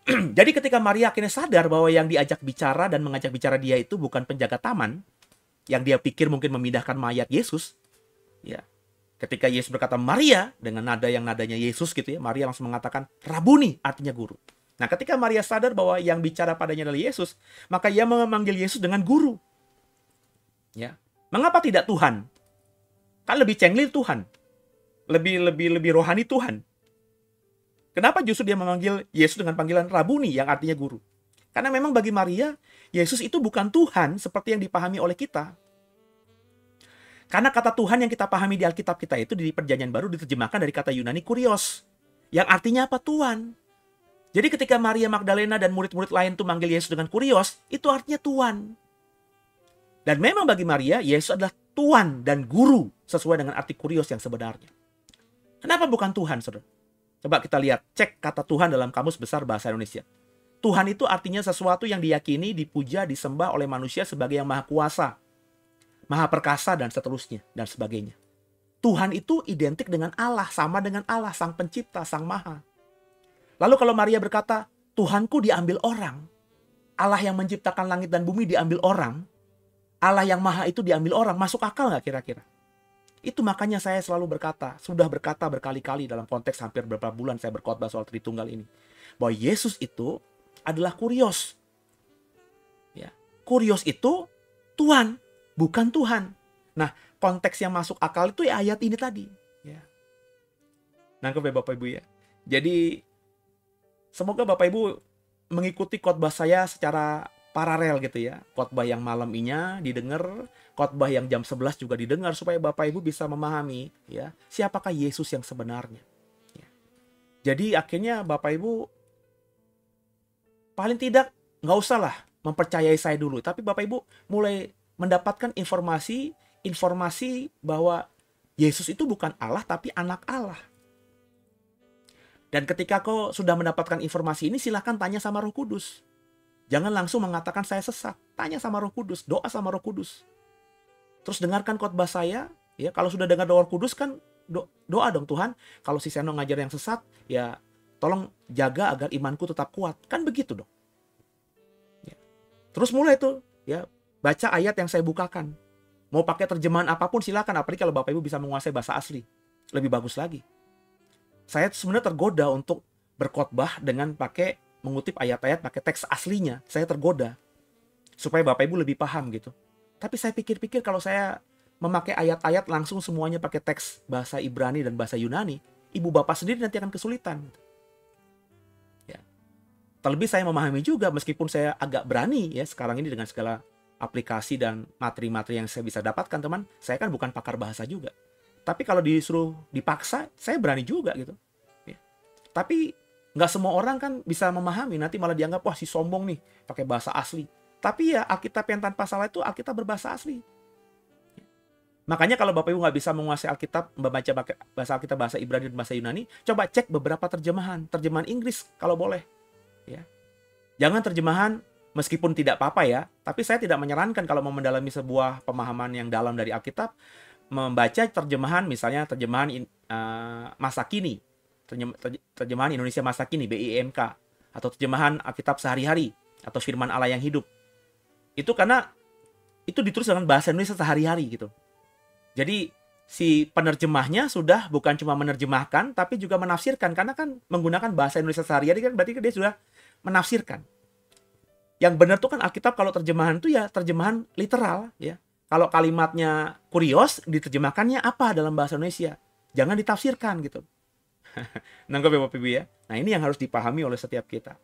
C: Jadi ketika Maria akhirnya sadar bahwa yang diajak bicara dan mengajak bicara dia itu bukan penjaga taman, yang dia pikir mungkin memindahkan mayat Yesus, ya. Ketika Yesus berkata Maria dengan nada yang nadanya Yesus gitu ya, Maria langsung mengatakan Rabuni, artinya guru. Nah, ketika Maria sadar bahwa yang bicara padanya adalah Yesus, maka ia memanggil Yesus dengan guru. Ya. Mengapa tidak Tuhan? Kan lebih cenglir Tuhan. Lebih rohani Tuhan. Kenapa justru dia memanggil Yesus dengan panggilan Rabuni yang artinya guru? Karena memang bagi Maria, Yesus itu bukan Tuhan seperti yang dipahami oleh kita. Karena kata Tuhan yang kita pahami di Alkitab kita itu di Perjanjian Baru diterjemahkan dari kata Yunani kurios, yang artinya apa? Tuan. Jadi ketika Maria Magdalena dan murid-murid lain tuh manggil Yesus dengan kurios, itu artinya Tuan. Dan memang bagi Maria, Yesus adalah Tuhan dan Guru sesuai dengan arti kurios yang sebenarnya. Kenapa bukan Tuhan, saudara? Coba kita lihat, cek kata Tuhan dalam Kamus Besar Bahasa Indonesia. Tuhan itu artinya sesuatu yang diyakini, dipuja, disembah oleh manusia sebagai yang maha kuasa, maha perkasa, dan seterusnya, dan sebagainya. Tuhan itu identik dengan Allah, sama dengan Allah, Sang Pencipta, Sang Maha. Lalu kalau Maria berkata, Tuhanku diambil orang, Allah yang menciptakan langit dan bumi diambil orang, Allah yang maha itu diambil orang, masuk akal nggak kira-kira? Itu makanya saya selalu berkata, sudah berkata berkali-kali dalam konteks hampir beberapa bulan saya berkhotbah soal Tritunggal ini, bahwa Yesus itu adalah kurios. Ya, kurios itu Tuhan, bukan Tuhan. Nah, konteks yang masuk akal itu ya ayat ini tadi. Ya. Nangkep ya Bapak Ibu ya. Jadi, semoga Bapak Ibu mengikuti khotbah saya secara paralel gitu ya. Khotbah yang malam ini didengar, khotbah yang jam 11 juga didengar supaya Bapak Ibu bisa memahami ya, siapakah Yesus yang sebenarnya. Ya. Jadi akhirnya Bapak Ibu paling tidak nggak usah lah mempercayai saya dulu, tapi Bapak Ibu mulai mendapatkan informasi bahwa Yesus itu bukan Allah tapi anak Allah. Dan ketika kau sudah mendapatkan informasi ini, silahkan tanya sama Roh Kudus. Jangan langsung mengatakan saya sesat. Tanya sama Roh Kudus, doa sama Roh Kudus. Terus dengarkan khotbah saya, ya kalau sudah dengar Roh Kudus kan doa dong, Tuhan, kalau si Seno ngajar yang sesat, ya tolong jaga agar imanku tetap kuat. Kan begitu dong. Ya. Terus mulai tuh, ya baca ayat yang saya bukakan. Mau pakai terjemahan apapun silakan, apalagi kalau Bapak Ibu bisa menguasai bahasa asli. Lebih bagus lagi. Saya sebenarnya tergoda untuk berkhotbah dengan mengutip ayat-ayat pakai teks aslinya. Saya tergoda supaya Bapak Ibu lebih paham gitu. Tapi saya pikir-pikir kalau saya memakai ayat-ayat langsung semuanya pakai teks bahasa Ibrani dan bahasa Yunani, Ibu Bapak sendiri nanti akan kesulitan. Ya. Terlebih saya memahami juga meskipun saya agak berani ya sekarang ini dengan segala aplikasi dan materi-materi yang saya bisa dapatkan, teman, saya kan bukan pakar bahasa juga. Tapi kalau disuruh dipaksa, saya berani juga gitu. Ya. Tapi nggak semua orang kan bisa memahami, nanti malah dianggap, wah si sombong nih, pakai bahasa asli. Tapi ya Alkitab yang tanpa salah itu Alkitab berbahasa asli. Makanya kalau Bapak Ibu nggak bisa menguasai Alkitab, membaca bahasa Alkitab, bahasa Ibrani dan bahasa Yunani, coba cek beberapa terjemahan Inggris kalau boleh. Ya. Jangan terjemahan, meskipun tidak apa-apa ya, tapi saya tidak menyarankan kalau mau mendalami sebuah pemahaman yang dalam dari Alkitab, membaca terjemahan, misalnya terjemahan masa kini, terjemahan Indonesia Masa Kini, BIMK, atau terjemahan Alkitab Sehari-Hari, atau Firman Allah yang Hidup. Itu karena itu ditulis dengan bahasa Indonesia sehari-hari gitu. Jadi si penerjemahnya sudah bukan cuma menerjemahkan, tapi juga menafsirkan, karena kan menggunakan bahasa Indonesia sehari-hari kan berarti dia sudah menafsirkan. Yang benar tuh kan Alkitab kalau terjemahan itu ya terjemahan literal ya. Kalau kalimatnya kurios, diterjemahkannya apa dalam bahasa Indonesia? Jangan ditafsirkan gitu. Nangkep ya Bapak Ibu ya? Nah ini yang harus dipahami oleh setiap kita.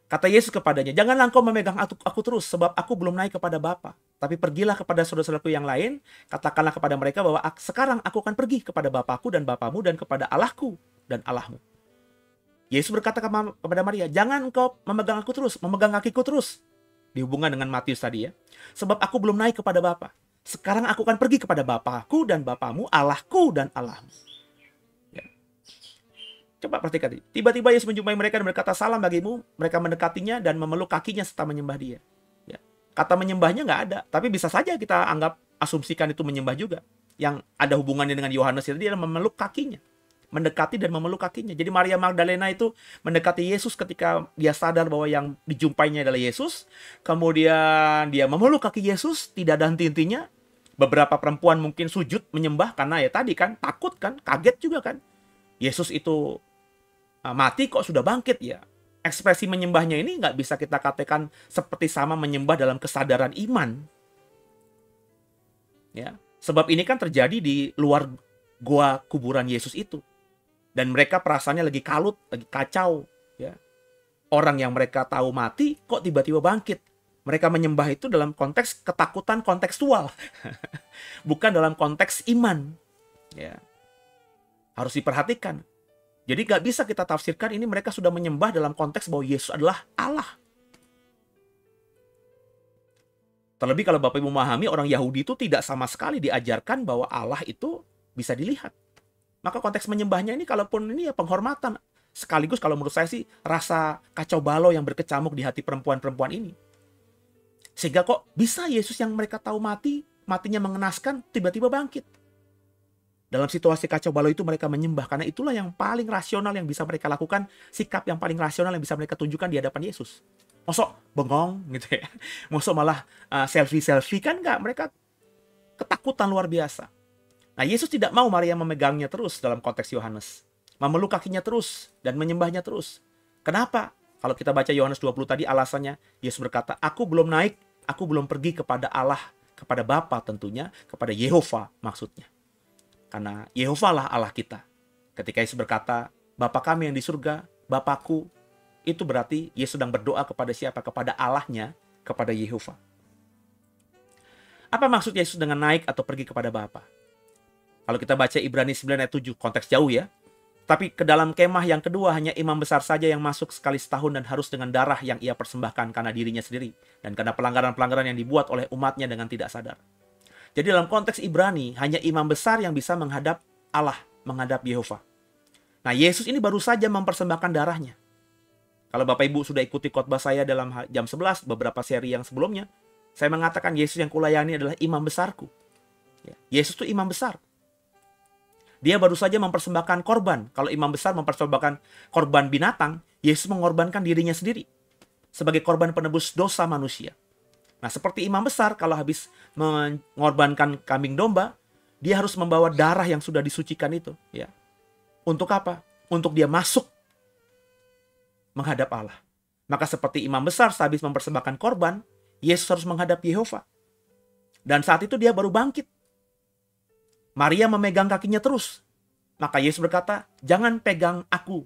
C: Kata Yesus kepadanya, janganlah engkau memegang aku terus, sebab aku belum naik kepada Bapa. Tapi pergilah kepada saudara-saudaraku yang lain, katakanlah kepada mereka bahwa sekarang aku akan pergi kepada Bapakku dan Bapamu dan kepada Allahku dan Allahmu. Yesus berkata kepada Maria, jangan engkau memegang aku terus, memegang kakiku terus. Dihubungkan dengan Matius tadi ya. Sebab aku belum naik kepada Bapa. Sekarang aku akan pergi kepada Bapakku dan Bapamu, Allahku dan Allahmu. Ya. Coba perhatikan. Tiba-tiba Yesus menjumpai mereka dan berkata, salam bagimu. Mereka mendekatinya dan memeluk kakinya serta menyembah dia. Ya. Kata menyembahnya nggak ada. Tapi bisa saja kita anggap, asumsikan itu menyembah juga. Yang ada hubungannya dengan Yohanes itu, dia memeluk kakinya. Mendekati dan memeluk kakinya. Jadi Maria Magdalena itu mendekati Yesus ketika dia sadar bahwa yang dijumpainya adalah Yesus. Kemudian dia memeluk kaki Yesus, tidak ada henti-hentinya. Beberapa perempuan mungkin sujud menyembah karena ya tadi kan takut kan, kaget juga kan. Yesus itu mati kok sudah bangkit ya. Ekspresi menyembahnya ini nggak bisa kita katakan seperti sama menyembah dalam kesadaran iman. Ya, sebab ini kan terjadi di luar goa kuburan Yesus itu. Dan mereka perasaannya lagi kalut, lagi kacau. Ya. Orang yang mereka tahu mati, kok tiba-tiba bangkit. Mereka menyembah itu dalam konteks ketakutan kontekstual. Bukan dalam konteks iman. Ya. Harus diperhatikan. Jadi gak bisa kita tafsirkan ini mereka sudah menyembah dalam konteks bahwa Yesus adalah Allah. Terlebih kalau Bapak Ibu memahami, orang Yahudi itu tidak sama sekali diajarkan bahwa Allah itu bisa dilihat. Maka konteks menyembahnya ini kalaupun ini ya penghormatan. Sekaligus kalau menurut saya sih rasa kacau balau yang berkecamuk di hati perempuan-perempuan ini. Sehingga kok bisa Yesus yang mereka tahu matinya mengenaskan, tiba-tiba bangkit. Dalam situasi kacau balau itu mereka menyembah. Karena itulah yang paling rasional yang bisa mereka lakukan. Sikap yang paling rasional yang bisa mereka tunjukkan di hadapan Yesus. Mosok bengong gitu ya. Mosok malah selfie-selfie, kan enggak. Mereka ketakutan luar biasa. Nah, Yesus tidak mau Maria memegangnya terus dalam konteks Yohanes. Memeluk kakinya terus dan menyembahnya terus. Kenapa? Kalau kita baca Yohanes 20 tadi alasannya, Yesus berkata, aku belum naik, aku belum pergi kepada Allah, kepada Bapa tentunya, kepada Yehova maksudnya. Karena Yehova lah Allah kita. Ketika Yesus berkata, Bapa kami yang di surga, Bapakku, itu berarti Yesus sedang berdoa kepada siapa? Kepada Allahnya, kepada Yehova. Apa maksud Yesus dengan naik atau pergi kepada Bapa? Kalau kita baca Ibrani 9 ayat 7, konteks jauh ya. Tapi ke dalam kemah yang kedua hanya imam besar saja yang masuk sekali setahun dan harus dengan darah yang ia persembahkan karena dirinya sendiri. Dan karena pelanggaran-pelanggaran yang dibuat oleh umatnya dengan tidak sadar. Jadi dalam konteks Ibrani, hanya imam besar yang bisa menghadap Allah, menghadap Yehova. Nah, Yesus ini baru saja mempersembahkan darahnya. Kalau Bapak Ibu sudah ikuti khotbah saya dalam jam 11, beberapa seri yang sebelumnya, saya mengatakan Yesus yang kulayani adalah imam besarku. Yesus itu imam besar. Dia baru saja mempersembahkan korban. Kalau imam besar mempersembahkan korban binatang, Yesus mengorbankan dirinya sendiri sebagai korban penebus dosa manusia. Nah, seperti imam besar, kalau habis mengorbankan kambing domba, dia harus membawa darah yang sudah disucikan itu. Ya. Untuk apa? Untuk dia masuk menghadap Allah. Maka seperti imam besar sehabis mempersembahkan korban, Yesus harus menghadap Yehova. Dan saat itu dia baru bangkit. Maria memegang kakinya terus. Maka Yesus berkata, jangan pegang aku.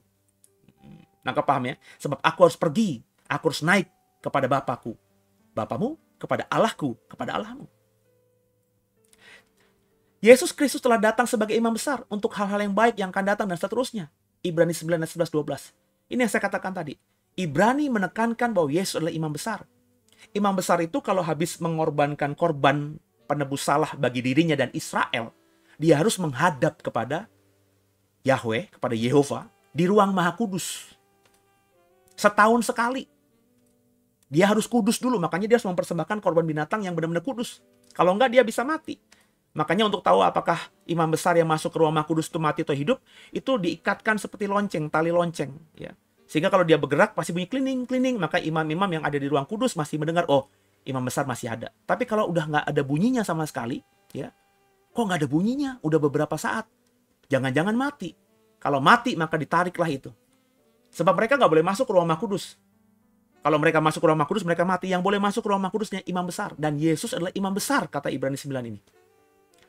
C: Nangkap paham ya? Sebab aku harus pergi. Aku harus naik kepada Bapakku. Bapamu, kepada Allahku, kepada Allahmu. Yesus Kristus telah datang sebagai imam besar untuk hal-hal yang baik yang akan datang dan seterusnya. Ibrani 9 ayat 11-12. Ini yang saya katakan tadi. Ibrani menekankan bahwa Yesus adalah imam besar. Imam besar itu kalau habis mengorbankan korban penebus salah bagi dirinya dan Israel, dia harus menghadap kepada Yahweh, kepada Yehova, di ruang Maha Kudus. Setahun sekali. Dia harus kudus dulu, makanya dia harus mempersembahkan korban binatang yang benar-benar kudus. Kalau enggak, dia bisa mati. Makanya untuk tahu apakah imam besar yang masuk ke ruang Maha Kudus itu mati atau hidup, itu diikatkan seperti lonceng, tali lonceng. Ya. Sehingga kalau dia bergerak pasti bunyi klining-klining, maka imam-imam yang ada di ruang kudus masih mendengar, oh imam besar masih ada. Tapi kalau udah nggak ada bunyinya sama sekali, ya, kok nggak ada bunyinya? Udah beberapa saat. Jangan-jangan mati. Kalau mati maka ditariklah itu. Sebab mereka nggak boleh masuk ke ruang Maha Kudus. Kalau mereka masuk ke ruang Maha Kudus, mereka mati. Yang boleh masuk ke ruang Maha Kudusnya imam besar. Dan Yesus adalah imam besar, kata Ibrani 9 ini.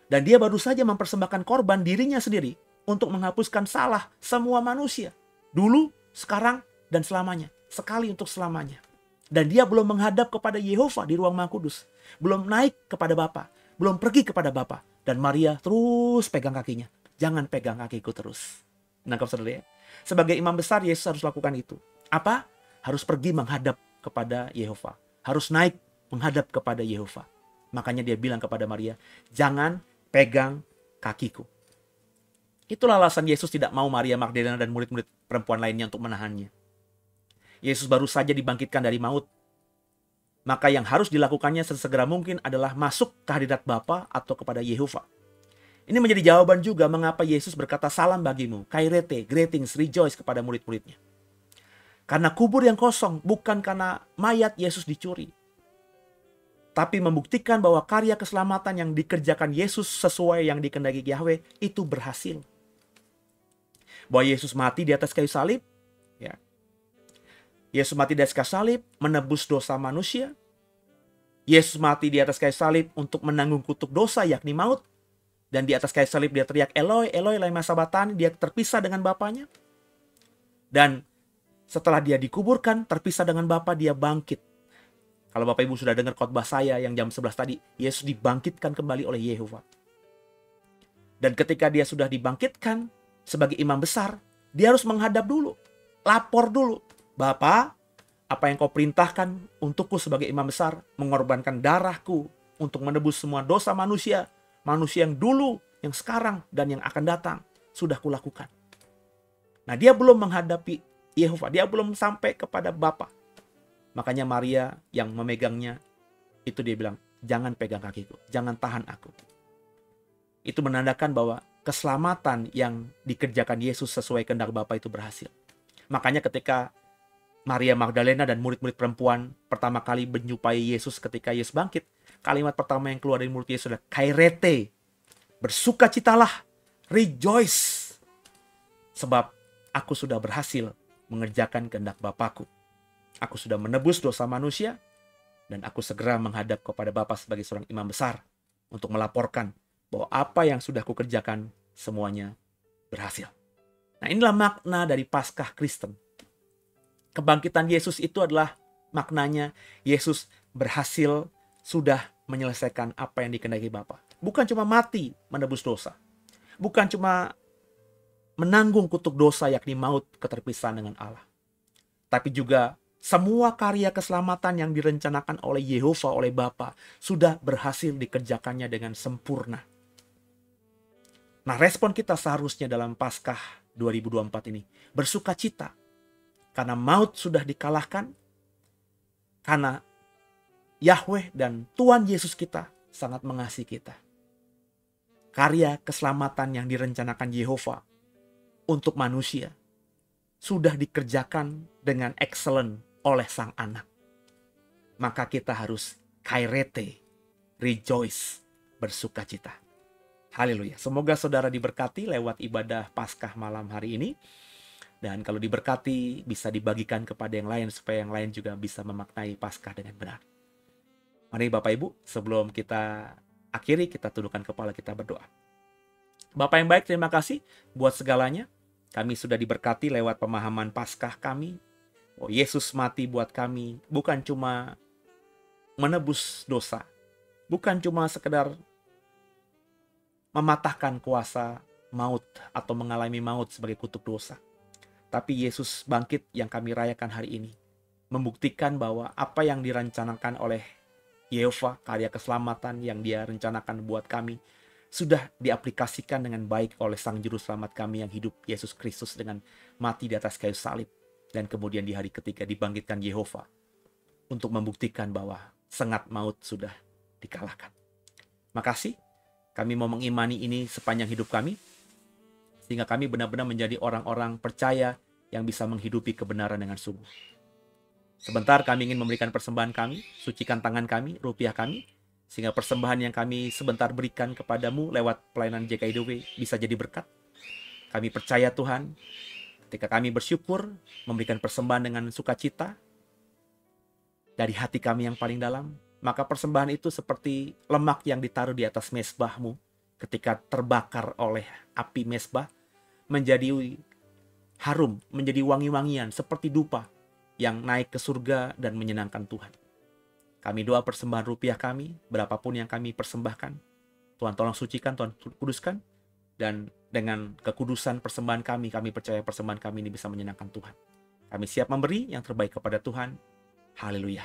C: Dan dia baru saja mempersembahkan korban dirinya sendiri untuk menghapuskan salah semua manusia. Dulu, sekarang, dan selamanya. Sekali untuk selamanya. Dan dia belum menghadap kepada Yehova di ruang Maha Kudus. Belum naik kepada Bapa. Belum pergi kepada Bapa. Dan Maria terus pegang kakinya. Jangan pegang kakiku terus. Nangkap saudara ya? Sebagai imam besar, Yesus harus lakukan itu. Apa? Harus pergi menghadap kepada Yehova. Harus naik menghadap kepada Yehova. Makanya dia bilang kepada Maria, jangan pegang kakiku. Itulah alasan Yesus tidak mau Maria Magdalena dan murid-murid perempuan lainnya untuk menahannya. Yesus baru saja dibangkitkan dari maut. Maka yang harus dilakukannya sesegera mungkin adalah masuk ke hadirat Bapa atau kepada Yehova. Ini menjadi jawaban juga mengapa Yesus berkata salam bagimu, kairete, greetings, rejoice kepada murid-muridnya. Karena kubur yang kosong bukan karena mayat Yesus dicuri. Tapi membuktikan bahwa karya keselamatan yang dikerjakan Yesus sesuai yang dikehendaki Yahweh itu berhasil. Bahwa Yesus mati di atas kayu salib, ya. Yesus mati di atas kayu salib menebus dosa manusia. Yesus mati di atas kayu salib untuk menanggung kutuk dosa yakni maut. Dan di atas kayu salib dia teriak Eloi, Eloi lama sabachthani, dia terpisah dengan Bapanya. Dan setelah dia dikuburkan, terpisah dengan Bapa, dia bangkit. Kalau Bapak Ibu sudah dengar khotbah saya yang jam 11 tadi, Yesus dibangkitkan kembali oleh Yehova. Dan ketika dia sudah dibangkitkan sebagai imam besar, dia harus menghadap dulu. Lapor dulu. Bapa, apa yang kau perintahkan untukku sebagai imam besar, mengorbankan darahku untuk menebus semua dosa manusia, manusia yang dulu, yang sekarang, dan yang akan datang, sudah kulakukan. Nah, dia belum menghadapi Yehova, dia belum sampai kepada Bapa. Makanya Maria yang memegangnya, itu dia bilang, jangan pegang kakiku, jangan tahan aku. Itu menandakan bahwa keselamatan yang dikerjakan Yesus sesuai kehendak Bapa itu berhasil. Makanya ketika Maria Magdalena dan murid-murid perempuan pertama kali menjumpai Yesus ketika Yesus bangkit, kalimat pertama yang keluar dari mulut Yesus adalah kairete, bersukacitalah, rejoice, sebab aku sudah berhasil mengerjakan kehendak Bapakku. Aku sudah menebus dosa manusia, dan aku segera menghadap kepada Bapa sebagai seorang imam besar untuk melaporkan bahwa apa yang sudah kukerjakan semuanya berhasil. Nah, inilah makna dari Paskah Kristen. Kebangkitan Yesus itu adalah maknanya Yesus berhasil sudah menyelesaikan apa yang dikehendaki Bapa. Bukan cuma mati menebus dosa. Bukan cuma menanggung kutuk dosa yakni maut, keterpisahan dengan Allah. Tapi juga semua karya keselamatan yang direncanakan oleh Yehova, oleh Bapa, sudah berhasil dikerjakannya dengan sempurna. Nah, respon kita seharusnya dalam Paskah 2024 ini bersukacita. Karena maut sudah dikalahkan, karena Yahweh dan Tuhan Yesus kita sangat mengasihi kita. Karya keselamatan yang direncanakan Yehova untuk manusia sudah dikerjakan dengan excellent oleh Sang Anak. Maka kita harus kairete, rejoice, bersukacita. Haleluya. Semoga saudara diberkati lewat ibadah Paskah malam hari ini. Dan kalau diberkati, bisa dibagikan kepada yang lain supaya yang lain juga bisa memaknai Paskah dengan benar. Mari Bapak Ibu, sebelum kita akhiri, kita tundukkan kepala, kita berdoa. Bapak yang baik, terima kasih buat segalanya. Kami sudah diberkati lewat pemahaman Paskah kami. Oh, Yesus mati buat kami, bukan cuma menebus dosa. Bukan cuma sekedar mematahkan kuasa maut atau mengalami maut sebagai kutuk dosa. Tapi Yesus bangkit yang kami rayakan hari ini membuktikan bahwa apa yang direncanakan oleh Yehova, karya keselamatan yang Dia rencanakan buat kami, sudah diaplikasikan dengan baik oleh Sang Juru Selamat kami yang hidup, Yesus Kristus, dengan mati di atas kayu salib. Dan kemudian di hari ketiga dibangkitkan Yehova untuk membuktikan bahwa sengat maut sudah dikalahkan. Makasih, kami mau mengimani ini sepanjang hidup kami, sehingga kami benar-benar menjadi orang-orang percaya yang bisa menghidupi kebenaran dengan sungguh. Sebentar kami ingin memberikan persembahan kami, sucikan tangan kami, rupiah kami, sehingga persembahan yang kami sebentar berikan kepadamu lewat pelayanan JKIDW bisa jadi berkat. Kami percaya Tuhan, ketika kami bersyukur, memberikan persembahan dengan sukacita, dari hati kami yang paling dalam, maka persembahan itu seperti lemak yang ditaruh di atas mezbahmu, ketika terbakar oleh api mezbah, menjadi harum, menjadi wangi-wangian seperti dupa yang naik ke surga dan menyenangkan Tuhan. Kami doa persembahan rupiah kami, berapapun yang kami persembahkan, Tuhan tolong sucikan, Tuhan kuduskan, dan dengan kekudusan persembahan kami percaya persembahan kami ini bisa menyenangkan Tuhan. Kami siap memberi yang terbaik kepada Tuhan. Haleluya.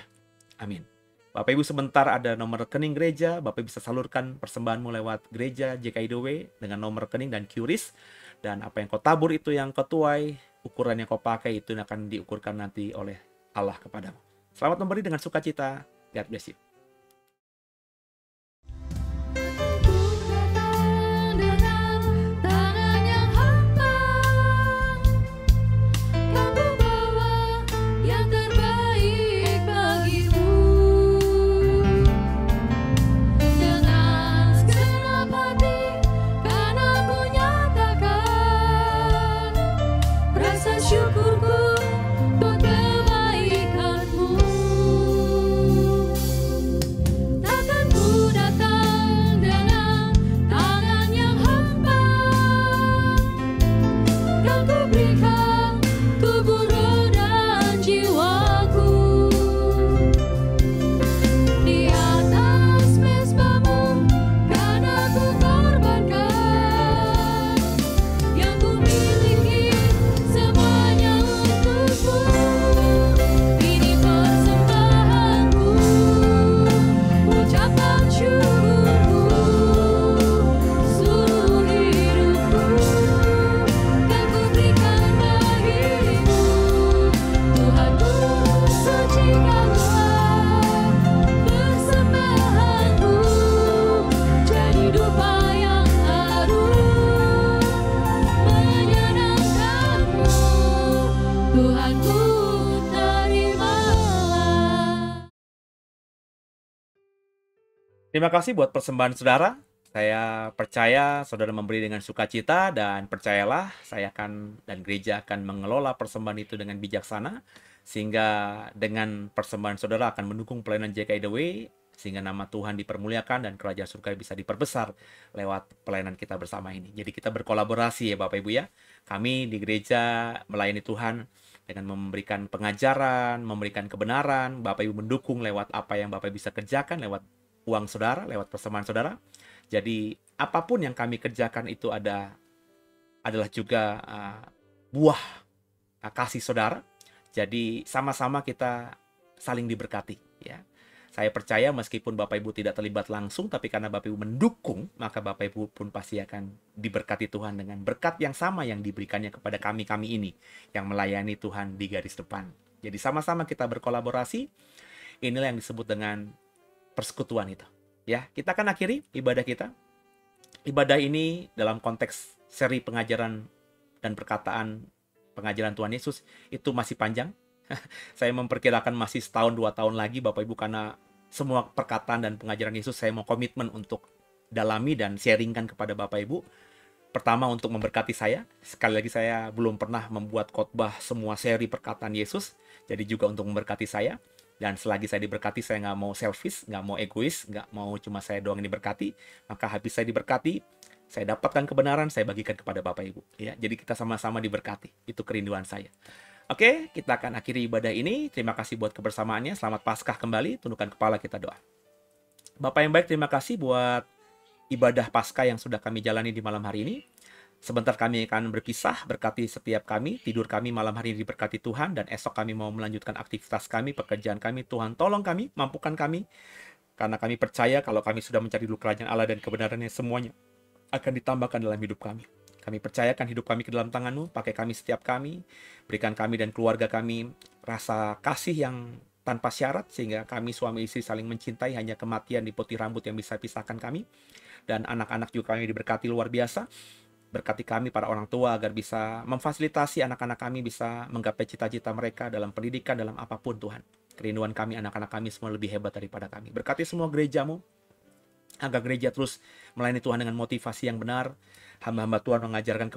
C: Amin. Bapak Ibu, sebentar ada nomor rekening gereja. Bapak bisa salurkan persembahanmu lewat gereja JKIDW dengan nomor rekening dan QRIS. Dan apa yang kau tabur itu yang kau tuai, ukuran yang kau pakai itu akan diukurkan nanti oleh Allah kepadamu. Selamat memberi dengan sukacita. God bless you.
D: Syukurku buat kebaikanmu.
C: Terima kasih buat persembahan saudara. Saya percaya saudara memberi dengan sukacita dan percayalah saya akan dan gereja akan mengelola persembahan itu dengan bijaksana sehingga dengan persembahan saudara akan mendukung pelayanan JKI The Way sehingga nama Tuhan dipermuliakan dan kerajaan surga bisa diperbesar lewat pelayanan kita bersama ini. Jadi kita berkolaborasi ya Bapak Ibu ya. Kami di gereja melayani Tuhan dengan memberikan pengajaran, memberikan kebenaran, Bapak Ibu mendukung lewat apa yang Bapak Ibu bisa kerjakan lewat uang saudara, lewat persembahan saudara. Jadi apapun yang kami kerjakan itu adalah juga buah kasih saudara. Jadi sama-sama kita saling diberkati ya. Saya percaya meskipun Bapak Ibu tidak terlibat langsung, tapi karena Bapak Ibu mendukung, maka Bapak Ibu pun pasti akan diberkati Tuhan dengan berkat yang sama yang diberikannya kepada kami-kami ini yang melayani Tuhan di garis depan. Jadi sama-sama kita berkolaborasi. Inilah yang disebut dengan persekutuan itu. Ya, kita akan akhiri ibadah kita. Ibadah ini dalam konteks seri pengajaran dan perkataan pengajaran Tuhan Yesus itu masih panjang. Saya memperkirakan masih setahun 2 tahun lagi Bapak Ibu karena semua perkataan dan pengajaran Yesus saya mau komitmen untuk dalami dan sharingkan kepada Bapak Ibu. Pertama untuk memberkati saya. Sekali lagi saya belum pernah membuat khotbah semua seri perkataan Yesus. Jadi juga untuk memberkati saya. Dan selagi saya diberkati, saya nggak mau selfish, nggak mau egois, nggak mau cuma saya doang yang diberkati. Maka habis saya diberkati, saya dapatkan kebenaran, saya bagikan kepada Bapak Ibu. Ya, jadi kita sama-sama diberkati. Itu kerinduan saya. Oke, kita akan akhiri ibadah ini. Terima kasih buat kebersamaannya. Selamat Paskah kembali. Tundukkan kepala, kita doa. Bapak yang baik, terima kasih buat ibadah Paskah yang sudah kami jalani di malam hari ini. Sebentar kami akan berpisah, berkati setiap kami, tidur kami malam hari ini diberkati Tuhan, dan esok kami mau melanjutkan aktivitas kami, pekerjaan kami. Tuhan tolong kami, mampukan kami, karena kami percaya kalau kami sudah mencari dulu kerajaan Allah dan kebenarannya, semuanya akan ditambahkan dalam hidup kami. Kami percayakan hidup kami ke dalam tangan-Mu, pakai kami setiap kami, berikan kami dan keluarga kami rasa kasih yang tanpa syarat, sehingga kami suami istri saling mencintai, hanya kematian di putih rambut yang bisa pisahkan kami. Dan anak-anak juga kami diberkati luar biasa. Berkati kami para orang tua agar bisa memfasilitasi anak-anak kami bisa menggapai cita-cita mereka dalam pendidikan, dalam apapun Tuhan. Kerinduan kami, anak-anak kami semua lebih hebat daripada kami. Berkati semua gereja-Mu, agar gereja terus melayani Tuhan dengan motivasi yang benar. Hamba-hamba Tuhan mengajarkan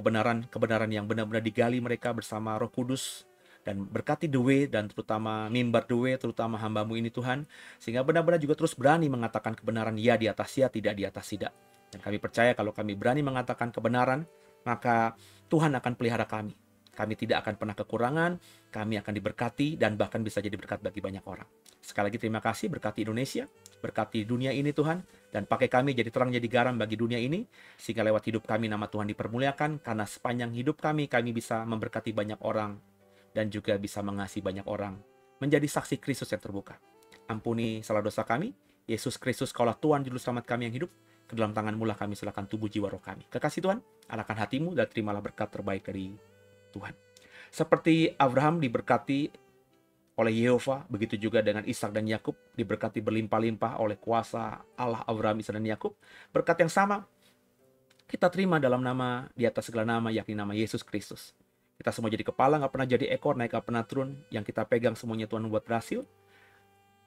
C: kebenaran yang benar-benar digali mereka bersama Roh Kudus. Dan berkati The Way, dan terutama mimbar The Way, terutama hamba-Mu ini Tuhan. Sehingga benar-benar juga terus berani mengatakan kebenaran ya di atas ya, tidak di atas tidak. Dan kami percaya kalau kami berani mengatakan kebenaran, maka Tuhan akan pelihara kami. Kami tidak akan pernah kekurangan, kami akan diberkati, dan bahkan bisa jadi berkat bagi banyak orang. Sekali lagi terima kasih, berkati Indonesia, berkati dunia ini Tuhan, dan pakai kami jadi terang jadi garam bagi dunia ini, sehingga lewat hidup kami nama Tuhan dipermuliakan, karena sepanjang hidup kami bisa memberkati banyak orang, dan juga bisa mengasihi banyak orang, menjadi saksi Kristus yang terbuka. Ampuni salah dosa kami, Yesus Kristus, Kaulah Tuhan Juru Selamat kami yang hidup, ke dalam tangan-Mu lah kami serahkan tubuh jiwa roh kami. Kekasih Tuhan, arahkan hati-Mu dan terimalah berkat terbaik dari Tuhan. Seperti Abraham diberkati oleh Yehova, begitu juga dengan Ishak dan Yakub diberkati berlimpah-limpah oleh kuasa Allah Abraham, Ishak dan Yakub. Berkat yang sama kita terima dalam nama di atas segala nama, yakni nama Yesus Kristus. Kita semua jadi kepala, nggak pernah jadi ekor, naik nggak pernah turun. Yang kita pegang semuanya Tuhan membuat berhasil.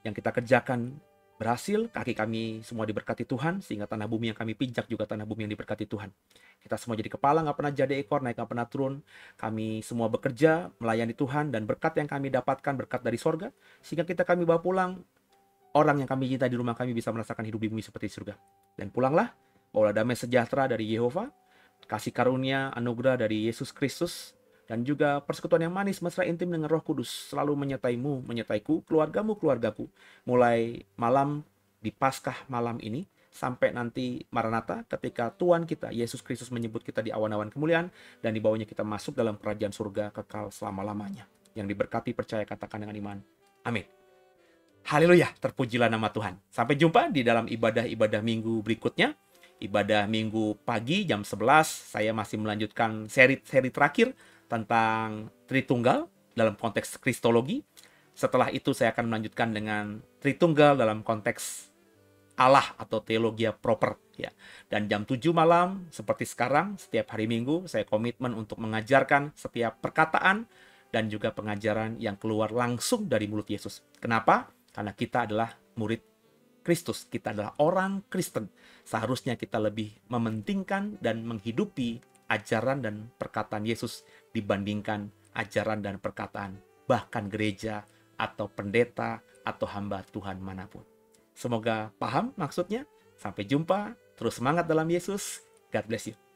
C: Yang kita kerjakan berhasil, kaki kami semua diberkati Tuhan, sehingga tanah bumi yang kami pijak juga tanah bumi yang diberkati Tuhan. Kita semua jadi kepala, nggak pernah jadi ekor, naik nggak pernah turun. Kami semua bekerja, melayani Tuhan, dan berkat yang kami dapatkan, berkat dari sorga, sehingga kami bawa pulang, orang yang kami cinta di rumah kami bisa merasakan hidup di bumi seperti surga. Dan pulanglah, bawalah damai sejahtera dari Yehova, kasih karunia, anugerah dari Yesus Kristus, dan juga persekutuan yang manis, mesra, intim dengan Roh Kudus selalu menyertai-Mu, menyertaiku, keluargamu, keluargaku. Mulai malam di Paskah malam ini, sampai nanti Maranatha, ketika Tuhan kita, Yesus Kristus menyebut kita di awan-awan kemuliaan, dan di bawahnya kita masuk dalam kerajaan surga kekal selama-lamanya. Yang diberkati, percaya, katakan dengan iman. Amin. Haleluya, terpujilah nama Tuhan. Sampai jumpa di dalam ibadah-ibadah minggu berikutnya. Ibadah minggu pagi jam 11, saya masih melanjutkan seri terakhir tentang Tritunggal dalam konteks Kristologi. Setelah itu saya akan melanjutkan dengan Tritunggal dalam konteks Allah atau teologia proper ya. Dan jam 7 malam seperti sekarang setiap hari Minggu saya komitmen untuk mengajarkan setiap perkataan dan juga pengajaran yang keluar langsung dari mulut Yesus. Kenapa? Karena kita adalah murid Kristus, kita adalah orang Kristen. Seharusnya kita lebih mementingkan dan menghidupi ajaran dan perkataan Yesus dibandingkan ajaran dan perkataan bahkan gereja atau pendeta atau hamba Tuhan manapun. Semoga paham maksudnya. Sampai jumpa, terus semangat dalam Yesus. God bless you.